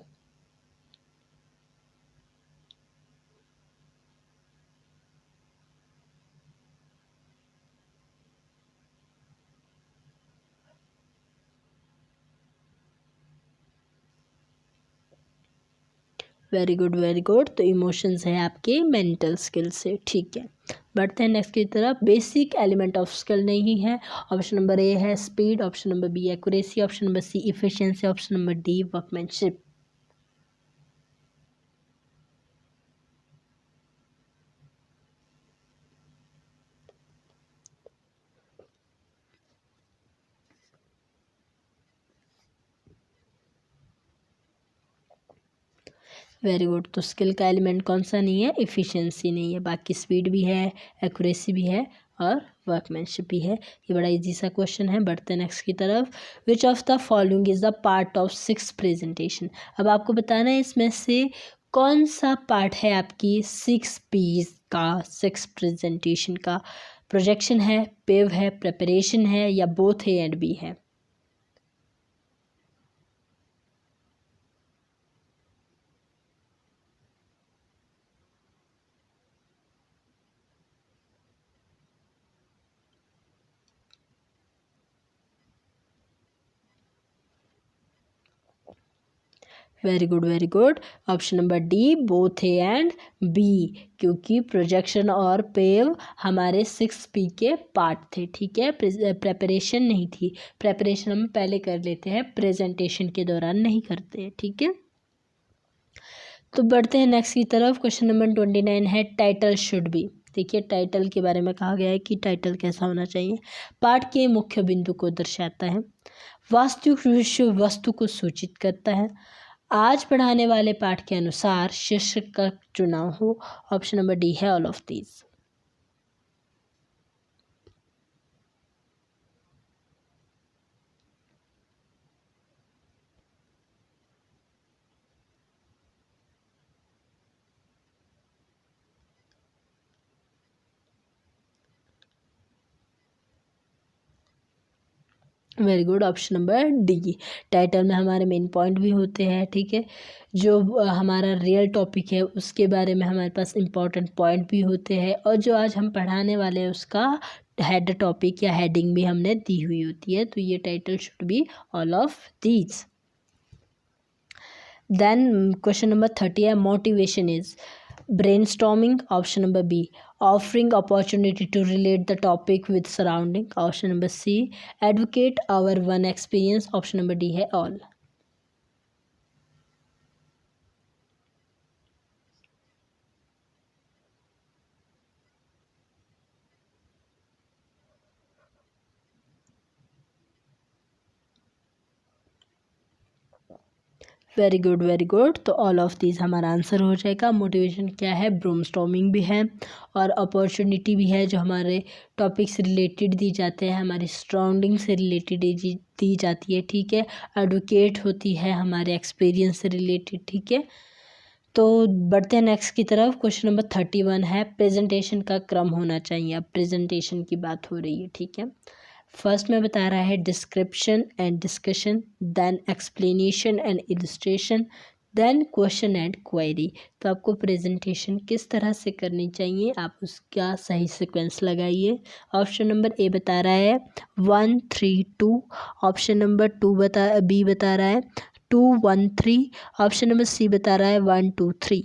Very good very good. तो इमोशंस है आपके मेंटल स्किल से, ठीक है। बढ़ते हैं नेक्स्ट की तरफ। बेसिक एलिमेंट ऑफ स्किल नहीं है। ऑप्शन नंबर ए है speed, option number B accuracy, option number C efficiency, option number D workmanship. Very good. तो स्किल का एलिमेंट कौन सा नहीं है, इफ़िशियंसी नहीं है, बाकी स्पीड भी है, एक्यूरेसी भी है और वर्कमैनशिप भी है। ये बड़ा इजी सा क्वेश्चन है। बढ़ते हैं नेक्स्ट की तरफ। Which of the following is the part of 6 presentation. अब आपको बताना है इसमें से कौन सा पार्ट है आपकी 6 पीज का, 6 प्रेजेंटेशन का। प्रोजेक्शन है, पेव है, प्रिपरेशन है, या बोथ ए एंड बी है। Very good very good. Option number D both A and B, क्योंकि प्रोजेक्शन और पेव हमारे 6P के पार्ट थे, ठीक है। प्रेपरेशन नहीं थी, प्रेपरेशन हम पहले कर लेते हैं, प्रेजेंटेशन के दौरान नहीं करते हैं, ठीक है। तो बढ़ते हैं नेक्स्ट की तरफ। क्वेश्चन नंबर 29 है टाइटल शुड बी। देखिए टाइटल के बारे में कहा गया है कि टाइटल कैसा होना चाहिए। पाठ के मुख्य बिंदु को दर्शाता है, वास्तविक विषय वस्तु को सूचित करता है, आज पढ़ाने वाले पाठ के अनुसार शीर्षक का चुनाव हो। ऑप्शन नंबर डी है all of these. Very good. Option number D. Title में हमारे मेन पॉइंट भी होते हैं, ठीक है। जो हमारा रियल टॉपिक है उसके बारे में हमारे पास इम्पोर्टेंट पॉइंट भी होते हैं, और जो आज हम पढ़ाने वाले हैं उसका हेड टॉपिक या हेडिंग भी हमने दी हुई होती है। तो ये title should be all of these. Then question number 30 है motivation is brainstorming. Option number B, offering opportunity to relate the topic with surrounding. Option number C, advocate our one experience. Option number D है all. Very good very good. तो ऑल ऑफ दीज हमारा आंसर हो जाएगा। मोटिवेशन क्या है, ब्रेनस्टॉर्मिंग भी है, और अपॉर्चुनिटी भी है जो हमारे टॉपिक से रिलेटेड दी जाते हैं, हमारी सराउंडिंग से रिलेटेड दी जाती है, ठीक है। एडवोकेट होती है हमारे एक्सपीरियंस से रिलेटेड, ठीक है। तो बढ़ते हैं नेक्स्ट की तरफ। क्वेश्चन नंबर 31 है प्रेजेंटेशन का क्रम होना चाहिए। अब प्रेजेंटेशन की बात हो रही है, ठीक है। फर्स्ट में बता रहा है description and discussion, then explanation and illustration, then question and query. तो आपको प्रेजेंटेशन किस तरह से करनी चाहिए, आप उसका सही सीक्वेंस लगाइए। ऑप्शन नंबर ए बता रहा है 1 3 2, ऑप्शन नंबर बी बता रहा है 2 1 3, ऑप्शन नंबर सी बता रहा है 1 2 3।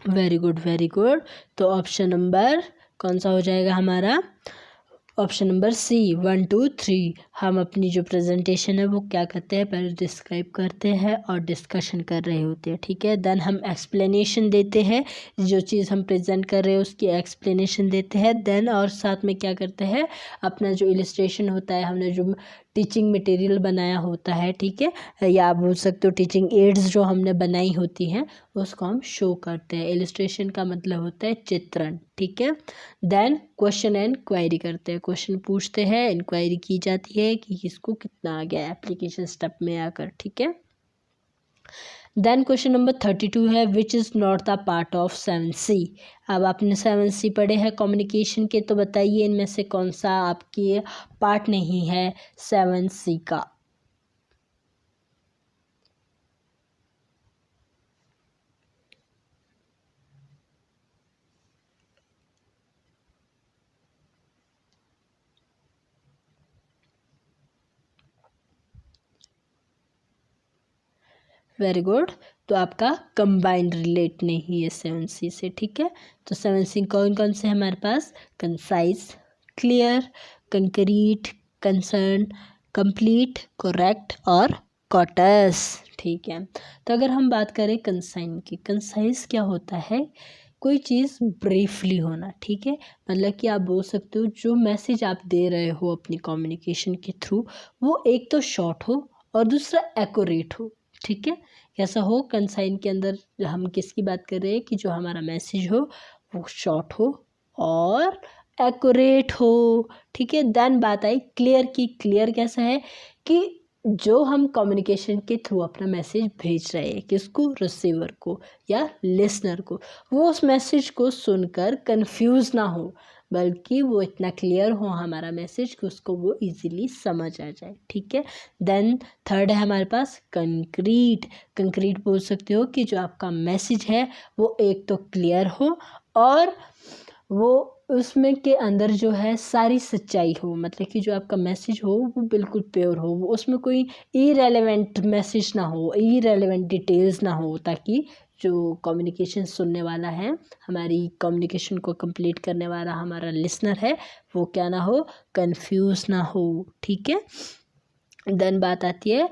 Very good very good. तो ऑप्शन नंबर कौन सा हो जाएगा हमारा, ऑप्शन नंबर सी 1 2 3। हम अपनी जो प्रेजेंटेशन है वो क्या करते हैं, पहले डिस्क्राइब करते हैं और डिस्कशन कर रहे होते हैं, ठीक है। देन हम एक्सप्लेनेशन देते हैं, जो चीज़ हम प्रेजेंट कर रहे हैं उसकी एक्सप्लेनेशन देते हैं। देन और साथ में क्या करते हैं, अपना जो इलिस्ट्रेशन होता है, हमने जो टीचिंग मटेरियल बनाया होता है, ठीक है, या आप बोल सकते हो टीचिंग एड्स जो हमने बनाई होती हैं उसको हम शो करते हैं। इलिस्ट्रेशन का मतलब होता है चित्रण, ठीक है। देन क्वेश्चन एंड क्वायरी करते हैं, क्वेश्चन पूछते हैं, इंक्वायरी की जाती है कि किसको कितना आ गया एप्लीकेशन स्टेप में आकर, ठीक है। देन क्वेश्चन नंबर 32 है, which is not the part of 7C। अब आपने 7C पढ़े हैं कम्युनिकेशन के, तो बताइए इनमें से कौन सा आपकी पार्ट नहीं है 7C का। Very good. तो आपका कंबाइंड रिलेट नहीं है 7C से, ठीक है। तो 7C कौन कौन से हमारे पास, concise, clear, concrete, concern, complete, correct और कॉटस, ठीक है। तो अगर हम बात करें कंसाइन की, कंसाइज क्या होता है, कोई चीज़ ब्रीफली होना, ठीक है। मतलब कि आप बोल सकते हो जो मैसेज आप दे रहे हो अपनी कम्युनिकेशन के थ्रू वो एक तो शॉर्ट हो और दूसरा एक्यूरेट हो, ठीक है। कैसा हो, कंसाइन के अंदर हम किसकी बात कर रहे हैं कि जो हमारा मैसेज हो वो शॉर्ट हो और एक्यूरेट हो, ठीक है। देन बात आई क्लियर की, क्लियर कैसा है कि जो हम कम्युनिकेशन के थ्रू अपना मैसेज भेज रहे हैं किसको, रिसीवर को या लिसनर को, वो उस मैसेज को सुनकर कंफ्यूज ना हो, बल्कि वो इतना क्लियर हो हमारा मैसेज कि उसको वो इजीली समझ आ जाए, ठीक है। देन थर्ड है हमारे पास कंक्रीट। कंक्रीट बोल सकते हो कि जो आपका मैसेज है वो एक तो क्लियर हो और वो उसमें के अंदर जो है सारी सच्चाई हो, मतलब कि जो आपका मैसेज हो वो बिल्कुल प्योर हो, वो उसमें कोई इरेलेवेंट मैसेज ना हो, इरेलेवेंट डिटेल्स ना हो, ताकि जो कम्युनिकेशन सुनने वाला है, हमारी कम्युनिकेशन को कंप्लीट करने वाला हमारा लिसनर है, वो क्या ना हो, कंफ्यूज ना हो, ठीक है। देन बात आती है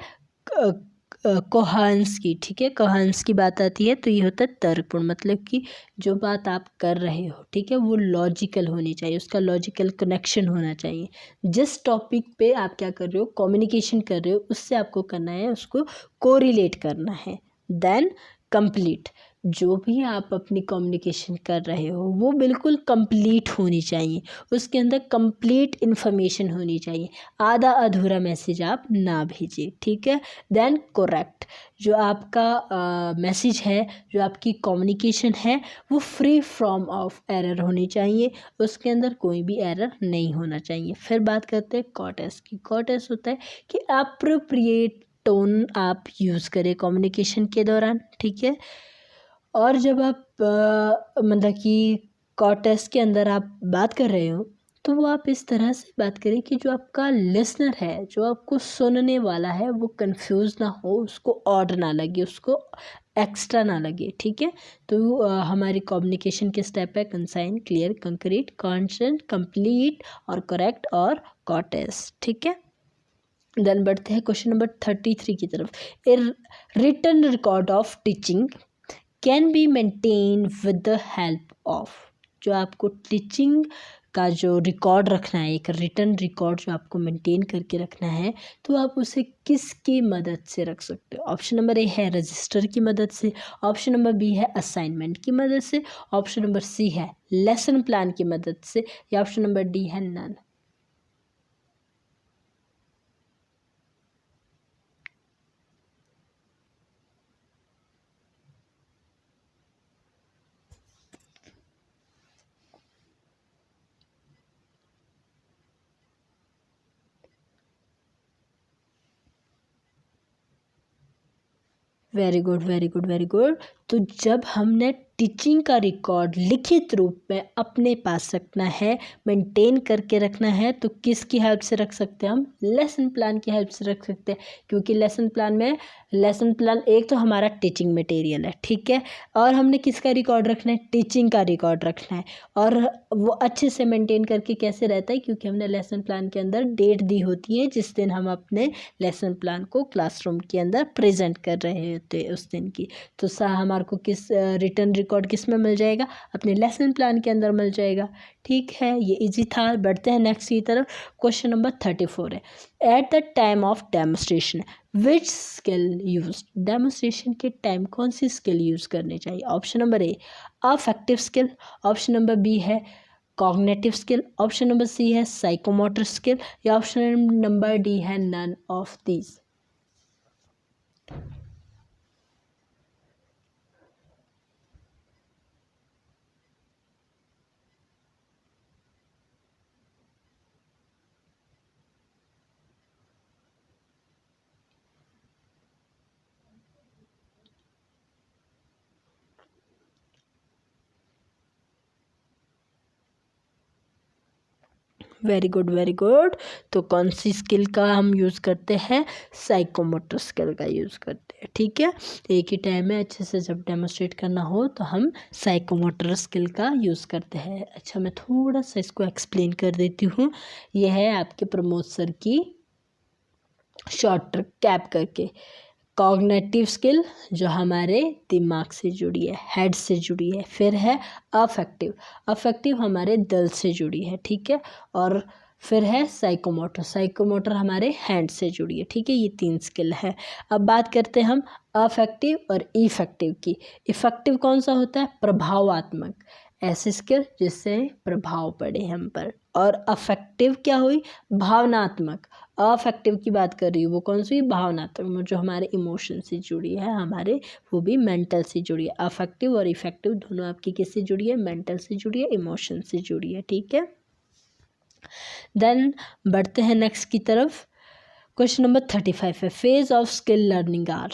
कोहेरेंस की, ठीक है। कोहेरेंस की बात आती है तो ये होता है तर्कपूर्ण, मतलब कि जो बात आप कर रहे हो, ठीक है, वो लॉजिकल होनी चाहिए, उसका लॉजिकल कनेक्शन होना चाहिए। जिस टॉपिक पे आप क्या कर रहे हो, कम्युनिकेशन कर रहे हो, उससे आपको करना है, उसको कोरिलेट करना है। देन कंप्लीट, जो भी आप अपनी कम्युनिकेशन कर रहे हो वो बिल्कुल कंप्लीट होनी चाहिए, उसके अंदर कंप्लीट इन्फॉर्मेशन होनी चाहिए, आधा अधूरा मैसेज आप ना भेजिए, ठीक है। देन करेक्ट, जो आपका मैसेज है, जो आपकी कम्युनिकेशन है वो फ्री फ्रॉम ऑफ एरर होनी चाहिए, उसके अंदर कोई भी एरर नहीं होना चाहिए। फिर बात करते हैं कॉटेस की। कॉटेस होता है कि अप्रोप्रिएट टोन आप यूज़ करें कम्युनिकेशन के दौरान, ठीक है। और जब आप मतलब कि कॉटेस के अंदर आप बात कर रहे हो तो वो आप इस तरह से बात करें कि जो आपका लिसनर है, जो आपको सुनने वाला है, वो कंफ्यूज ना हो, उसको ऑड ना लगे, उसको एक्स्ट्रा ना लगे, ठीक है। तो हमारी कम्युनिकेशन के स्टेप है consign, clear, concrete, constant, complete और करेक्ट और कॉटेस, ठीक है। देन बढ़ते हैं क्वेश्चन नंबर 33 की तरफ। A written record of teaching can be maintain with the help of, जो आपको टीचिंग का जो रिकॉर्ड रखना है, एक रिटन रिकॉर्ड जो आपको मेंटेन करके रखना है, तो आप उसे किसकी मदद से रख सकते हो। ऑप्शन नंबर ए है रजिस्टर की मदद से, ऑप्शन नंबर बी है असाइनमेंट की मदद से, ऑप्शन नंबर सी है लेसन प्लान की मदद से, या ऑप्शन नंबर डी है none. Very good, very good, very good. तो जब हमने टीचिंग का रिकॉर्ड लिखित रूप में अपने पास रखना है, मेंटेन करके रखना है, तो किसकी हेल्प से रख सकते हैं हम? लेसन प्लान की हेल्प से रख सकते हैं, क्योंकि लेसन प्लान एक तो हमारा टीचिंग मटेरियल है, ठीक है, और हमने किसका रिकॉर्ड रखना है? टीचिंग का रिकॉर्ड रखना है। और वो अच्छे से मेंटेन करके कैसे रहता है? क्योंकि हमने लेसन प्लान के अंदर डेट दी होती है जिस दिन हम अपने लेसन प्लान को क्लासरूम के अंदर प्रेजेंट कर रहे होते हैं उस दिन की। तो हमारे को किस रिटर्न रिकॉर्ड किस में मिल जाएगा? अपने लेसन प्लान के अंदर मिल जाएगा। ठीक है, ये इजी था। बढ़ते हैं नेक्स्ट की तरफ। क्वेश्चन नंबर 34 है, at the time of demonstration which skill use? Demonstration के टाइम कौन सी स्किल यूज करनी चाहिए? Option number A affective skill, option number B है cognitive skill, option number C है साइकोमोटर स्किल, या ऑप्शन नंबर डी है none of these. Very good, very good. तो कौन सी स्किल का हम यूज़ करते हैं? साइकोमोटर स्किल का यूज़ करते हैं। ठीक है, एक ही टाइम में अच्छे से जब डेमोस्ट्रेट करना हो तो हम साइकोमोटर स्किल का यूज़ करते हैं। अच्छा, मैं थोड़ा सा इसको एक्सप्लेन कर देती हूँ। यह है आपके प्रमोद सर की शॉर्ट ट्रिक कैप करके। कॉग्निटिव स्किल जो हमारे दिमाग से जुड़ी है, हेड से जुड़ी है। फिर है अफेक्टिव हमारे दिल से जुड़ी है, ठीक है। और फिर है साइकोमोटर हमारे हैंड से जुड़ी है, ठीक है। ये 3 स्किल है। अब बात करते हैं हम अफेक्टिव और इफेक्टिव की। इफेक्टिव कौन सा होता है? प्रभावात्मक, ऐसी स्किल जिससे प्रभाव पड़े हम पर। और अफेक्टिव क्या हुई? भावनात्मक। अफेक्टिव की बात कर रही हूँ, वो कौन सी? भावनात्मक, जो हमारे इमोशन से जुड़ी है, हमारे वो भी मेंटल से जुड़ी है। अफेक्टिव और इफेक्टिव दोनों आपकी किससे जुड़ी है? मेंटल से जुड़ी है, इमोशन से जुड़ी है, ठीक है। देन बढ़ते हैं नेक्स्ट की तरफ। क्वेश्चन नंबर 35 है, phase of skill learning are.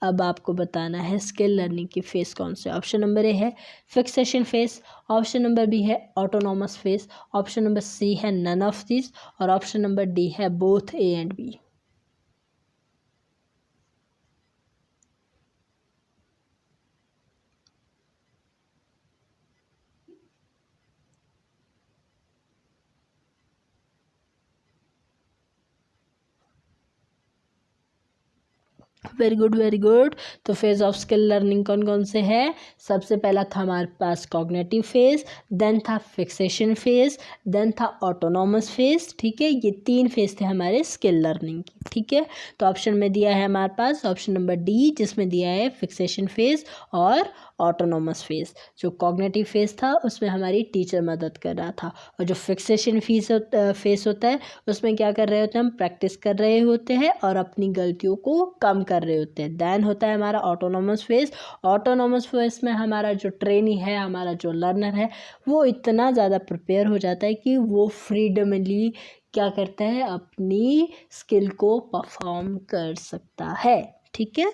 अब आपको बताना है स्किल लर्निंग की फेज कौन से। ऑप्शन नंबर ए है fixation phase, option number B है autonomous phase, option number C है नन ऑफ दिस, और ऑप्शन नंबर डी है both A and B. Very good, very good. तो फेज ऑफ स्किल लर्निंग कौन कौन से है? सबसे पहला था हमारे पास कॉग्निटिव फेज, देन था फिक्सेशन फेज, देन था ऑटोनॉमस फेज, ठीक है। ये 3 फेज थे हमारे स्किल लर्निंग की, ठीक है। तो ऑप्शन में दिया है हमारे पास ऑप्शन नंबर डी, जिसमें दिया है फिक्सेशन फेज और ऑटोनॉमस फेज। जो कॉग्निटिव फेज था उसमें हमारी टीचर मदद कर रहा था, और जो फिक्सेशन फेज होता है उसमें क्या कर रहे होते हैं? हम प्रैक्टिस कर रहे होते हैं और अपनी गलतियों को कम कर रहे होते हैं। देन होता है हमारा ऑटोनॉमस फेज। ऑटोनॉमस फेज में हमारा जो ट्रेनी है, हमारा जो लर्नर है, वो इतना ज़्यादा प्रिपेयर हो जाता है कि वो फ्रीडमली क्या करता है? अपनी स्किल को परफॉर्म कर सकता है, ठीक है।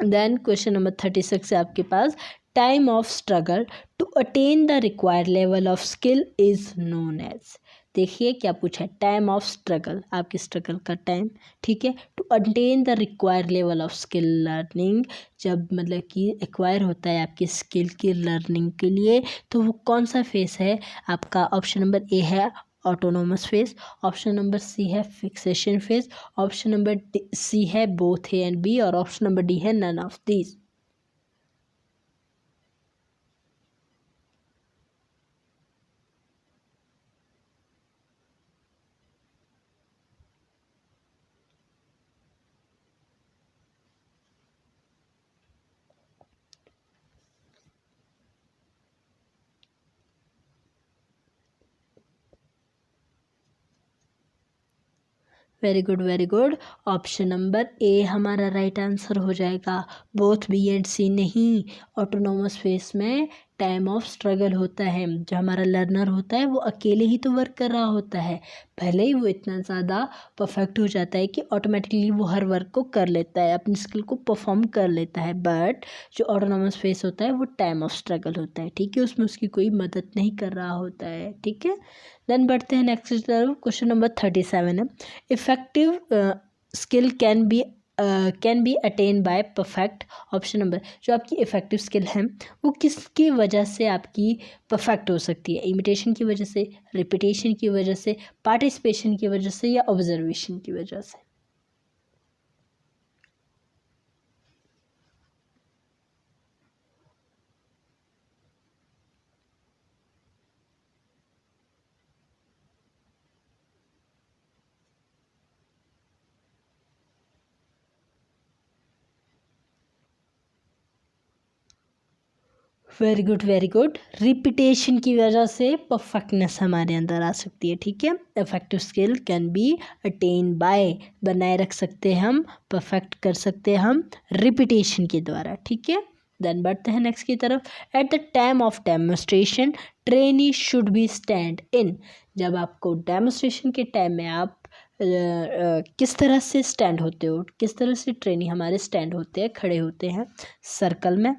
देन क्वेश्चन नंबर 36 है आपके पास, time of struggle to attain the required level of skill is known as. देखिए क्या पूछा है, टाइम ऑफ स्ट्रगल, आपकी स्ट्रगल का टाइम, ठीक है, to attain the required level of skill learning. जब मतलब कि एक्वायर होता है आपकी स्किल की लर्निंग के लिए, तो वो कौन सा फेस है आपका? ऑप्शन नंबर ए है autonomous phase, option number C है fixation phase, option number C है बोथ ए एंड बी, और ऑप्शन नंबर डी है none of these. Very good, very good. Option number A हमारा राइट आंसर हो जाएगा। बोथ बी एंड सी नहीं, ऑटोनोमस फेस में टाइम ऑफ स्ट्रगल होता है। जो हमारा लर्नर होता है वो अकेले ही तो वर्क कर रहा होता है, भले ही वो इतना ज़्यादा परफेक्ट हो जाता है कि ऑटोमेटिकली वो हर वर्क को कर लेता है, अपनी स्किल को परफॉर्म कर लेता है, बट जो ऑटोनॉमस फेस होता है वो टाइम ऑफ स्ट्रगल होता है, ठीक है, उसमें उसकी कोई मदद नहीं कर रहा होता है, ठीक है। देन बढ़ते हैं नेक्स्ट की तरफ। क्वेश्चन नंबर 37 है, effective skill can be attain bye perfect. Option number, जो आपकी इफेक्टिव स्किल है वो किसकी वजह से आपकी परफेक्ट हो सकती है? इमिटेशन की वजह से, रिपीटेशन की वजह से, पार्टिसिपेशन की वजह से, या ऑब्जर्वेशन की वजह से? Very good, very good. Repetition की वजह से परफेक्टनेस हमारे अंदर आ सकती है, ठीक है। Effective skill can be attain bye, बनाए रख सकते हैं हम, परफेक्ट कर सकते हैं हम रिपीटेशन के द्वारा, ठीक है। देन बढ़ते हैं नेक्स्ट की तरफ। Eight the time of demonstration trainee should be stand in. जब आपको डेमोस्ट्रेशन के टाइम में आप किस तरह से स्टैंड होते हो, किस तरह से ट्रेनी हमारे स्टैंड होते हैं, खड़े होते हैं? सर्कल में,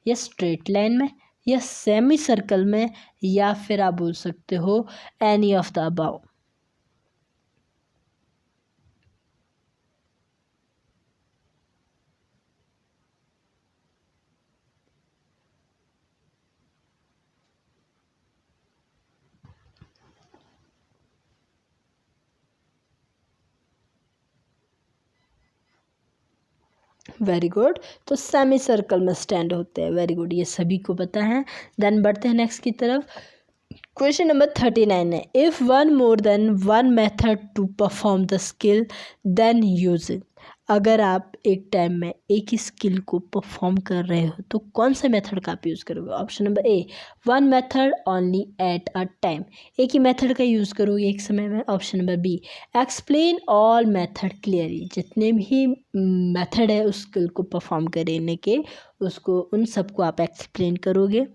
या स्ट्रेट लाइन में, या सेमी सर्कल में, या फिर आप बोल सकते हो any of the above. Very good, तो सेमी सर्कल में स्टैंड होते हैं। वेरी गुड, ये सभी को पता है। देन बढ़ते हैं नेक्स्ट की तरफ। क्वेश्चन नंबर 39 है, if one more than one method to perform the skill then use it. अगर आप एक टाइम में एक ही स्किल को परफॉर्म कर रहे हो तो कौन से मेथड का आप यूज़ करोगे? Option number A, one method only at a time, एक ही मेथड का यूज़ करोगे एक समय में। Option number B, explain all method clearly, जितने भी मेथड है उस स्किल को परफॉर्म करने के, उसको उन सबको आप एक्सप्लेन करोगे,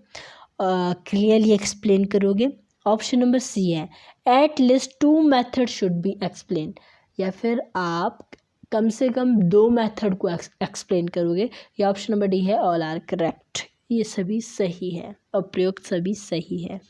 क्लियरली एक्सप्लेन करोगे। ऑप्शन नंबर सी है, at least two method should be explain, या फिर आप कम से कम दो मेथड को एक्सप्लेन करोगे, या ऑप्शन नंबर डी है, ऑल आर करेक्ट। ये सभी सही है और प्रयुक्त सभी सही है।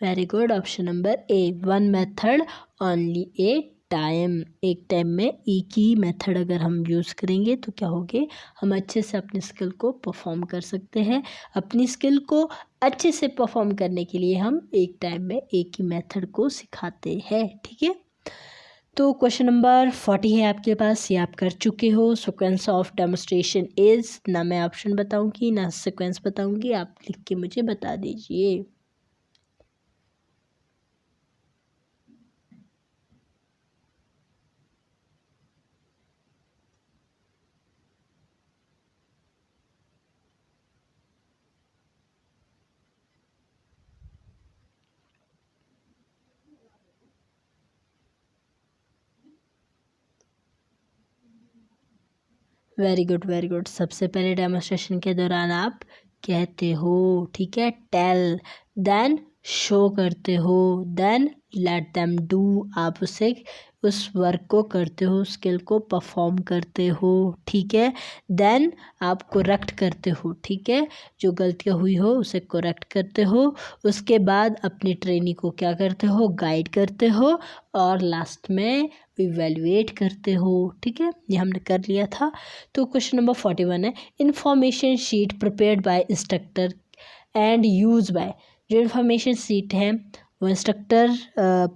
Very good, option number A, one method only A time. एक टाइम में एक ही मेथड अगर हम यूज़ करेंगे तो क्या होगे, हम अच्छे से अपनी स्किल को परफॉर्म कर सकते हैं। अपनी स्किल को अच्छे से परफॉर्म करने के लिए हम एक टाइम में एक ही मेथड को सिखाते हैं, ठीक है। तो क्वेश्चन नंबर 40 है आपके पास, ये आप कर चुके हो। सीक्वेंस ऑफ डेमोस्ट्रेशन इज, ना मैं ऑप्शन बताऊंगी ना सीक्वेंस बताऊंगी, आप लिख के मुझे बता दीजिए। Very good, very good. सबसे पहले डेमोस्ट्रेशन के दौरान आप कहते हो, ठीक है, टेल, देन शो करते हो, देन लेट देम डू, आप उसे उस वर्क को करते हो, स्किल को परफॉर्म करते हो, ठीक है। देन आप करेक्ट करते हो, ठीक है, जो गलतियाँ हुई हो उसे करेक्ट करते हो। उसके बाद अपनी ट्रेनिंग को क्या करते हो, गाइड करते हो, और लास्ट में इवेलुएट करते हो, ठीक है। ये हमने कर लिया था। तो क्वेश्चन नंबर 41 है, information sheet prepared by instructor and use by. जो इन्फॉर्मेशन शीट है वो इंस्ट्रक्टर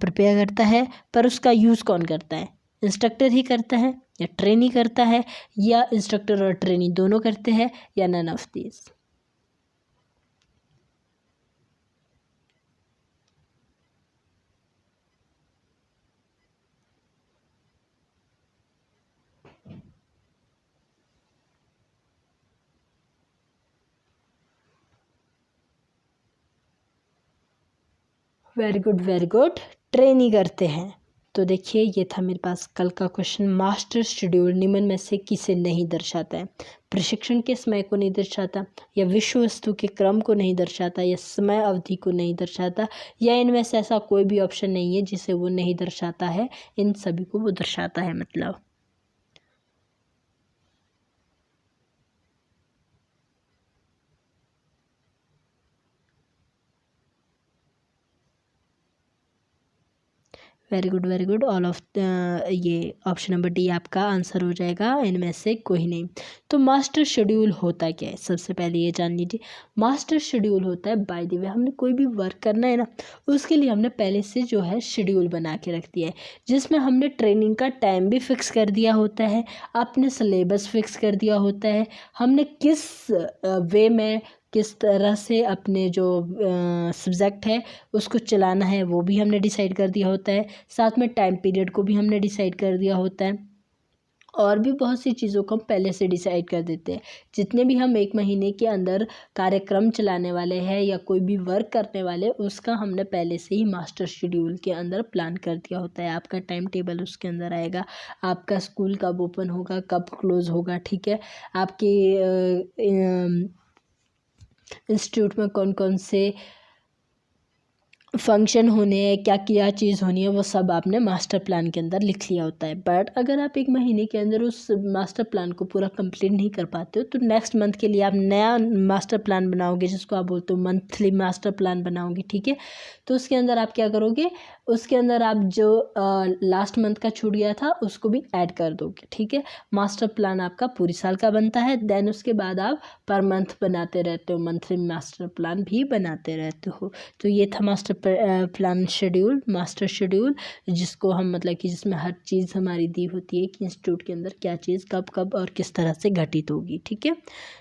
प्रिपेयर करता है, पर उसका यूज़ कौन करता है? इंस्ट्रक्टर ही करता है, या ट्रेनी करता है, या इंस्ट्रक्टर और ट्रेनी दोनों करते हैं, या none of this? Very good, training करते हैं। तो देखिए ये था मेरे पास कल का क्वेश्चन। मास्टर शेड्यूल निम्न में से किसे नहीं दर्शाता है? प्रशिक्षण के समय को नहीं दर्शाता, या विषय वस्तु के क्रम को नहीं दर्शाता, या समय अवधि को नहीं दर्शाता, या इनमें से ऐसा कोई भी ऑप्शन नहीं है जिसे वो नहीं दर्शाता है। इन सभी को वो दर्शाता है मतलब। वेरी गुड, ऑल ऑफ ये ऑप्शन नंबर डी आपका आंसर हो जाएगा, इनमें से कोई नहीं। तो मास्टर शेड्यूल होता क्या है? सबसे पहले ये जान लीजिए। मास्टर शेड्यूल होता है, बाय द वे हमने कोई भी वर्क करना है ना, उसके लिए हमने पहले से जो है शेड्यूल बना के रख दिया है, जिसमें हमने ट्रेनिंग का टाइम भी फिक्स कर दिया होता है, आपने सिलेबस फिक्स कर दिया होता है, हमने किस वे में किस तरह से अपने जो सब्जेक्ट है उसको चलाना है वो भी हमने डिसाइड कर दिया होता है, साथ में टाइम पीरियड को भी हमने डिसाइड कर दिया होता है, और भी बहुत सी चीज़ों को हम पहले से डिसाइड कर देते हैं। जितने भी हम एक महीने के अंदर कार्यक्रम चलाने वाले हैं या कोई भी वर्क करने वाले, उसका हमने पहले से ही मास्टर शेड्यूल के अंदर प्लान कर दिया होता है। आपका टाइम टेबल उसके अंदर आएगा, आपका स्कूल कब ओपन होगा, कब क्लोज़ होगा, ठीक है, आपके इंस्टीट्यूट में कौन कौन से फंक्शन होने हैं, क्या क्या चीज़ होनी है, वो सब आपने मास्टर प्लान के अंदर लिख लिया होता है। बट अगर आप एक महीने के अंदर उस मास्टर प्लान को पूरा कंप्लीट नहीं कर पाते हो, तो नेक्स्ट मंथ के लिए आप नया मास्टर प्लान बनाओगे, जिसको आप बोलते हो मंथली मास्टर प्लान बनाओगे, ठीक है। तो उसके अंदर आप क्या करोगे, उसके अंदर आप जो लास्ट मंथ का छूट गया था उसको भी ऐड कर दोगे, ठीक है। मास्टर प्लान आपका पूरी साल का बनता है, देन उसके बाद आप पर मंथ बनाते रहते हो, मंथली मास्टर प्लान भी बनाते रहते हो। तो ये था master plan schedule, master schedule, जिसको हम मतलब कि जिसमें हर चीज़ हमारी दी होती है कि इंस्टीट्यूट के अंदर क्या चीज़ कब कब और किस तरह से घटित होगी, ठीक है।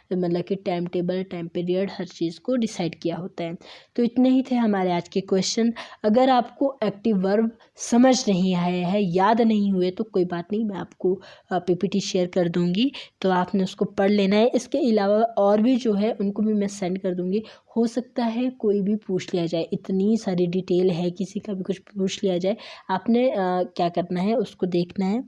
तो मतलब कि टाइम टेबल, टाइम पीरियड, हर चीज़ को डिसाइड किया होता है। तो इतने ही थे हमारे आज के क्वेश्चन। अगर आपको एक्टिव वर्ब समझ नहीं आए हैं, याद नहीं हुए, तो कोई बात नहीं, मैं आपको पीपीटी शेयर कर दूंगी, तो आपने उसको पढ़ लेना है। इसके अलावा और भी जो है उनको भी मैं सेंड कर दूंगी। हो सकता है कोई भी पूछ लिया जाए, इतनी सारी डिटेल है, किसी का भी कुछ पूछ लिया जाए, आपने क्या करना है, उसको देखना है,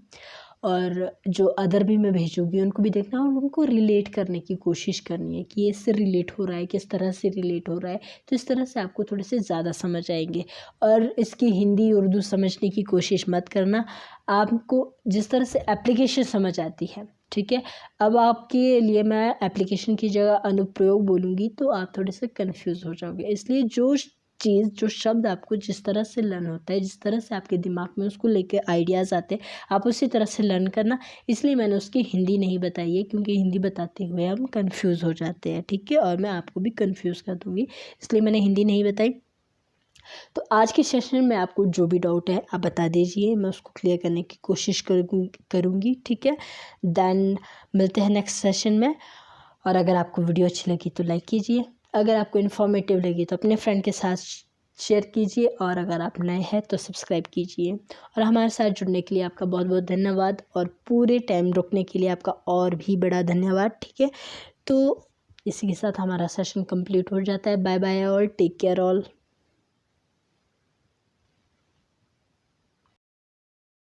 और जो अदर भी मैं भेजूँगी उनको भी देखना है, और उनको रिलेट करने की कोशिश करनी है कि ये इससे रिलेट हो रहा है, किस तरह से रिलेट हो रहा है। तो इस तरह से आपको थोड़े से ज़्यादा समझ आएंगे। और इसकी हिंदी उर्दू समझने की कोशिश मत करना, आपको जिस तरह से एप्लीकेशन समझ आती है, ठीक है। अब आपके लिए मैं एप्लीकेशन की जगह अनुप्रयोग बोलूँगी तो आप थोड़े से कंफ्यूज हो जाओगे, इसलिए जो चीज़, जो शब्द आपको जिस तरह से लर्न होता है, जिस तरह से आपके दिमाग में उसको लेके आइडियाज़ आते हैं, आप उसी तरह से लर्न करना। इसलिए मैंने उसकी हिंदी नहीं बताई है, क्योंकि हिंदी बताते हुए हम कंफ्यूज हो जाते हैं, ठीक है, और मैं आपको भी कंफ्यूज कर दूँगी, इसलिए मैंने हिंदी नहीं बताई। तो आज के सेशन में आपको जो भी डाउट है आप बता दीजिए, मैं उसको क्लियर करने की कोशिश करूँगी, ठीक है। देन मिलते हैं नेक्स्ट सेशन में। और अगर आपको वीडियो अच्छी लगी तो लाइक कीजिए, अगर आपको इन्फॉर्मेटिव लगी तो अपने फ्रेंड के साथ शेयर कीजिए, और अगर आप नए हैं तो सब्सक्राइब कीजिए। और हमारे साथ जुड़ने के लिए आपका बहुत बहुत धन्यवाद, और पूरे टाइम रुकने के लिए आपका और भी बड़ा धन्यवाद, ठीक है। तो इसी के साथ हमारा सेशन कंप्लीट हो जाता है। Bye bye all, take care all.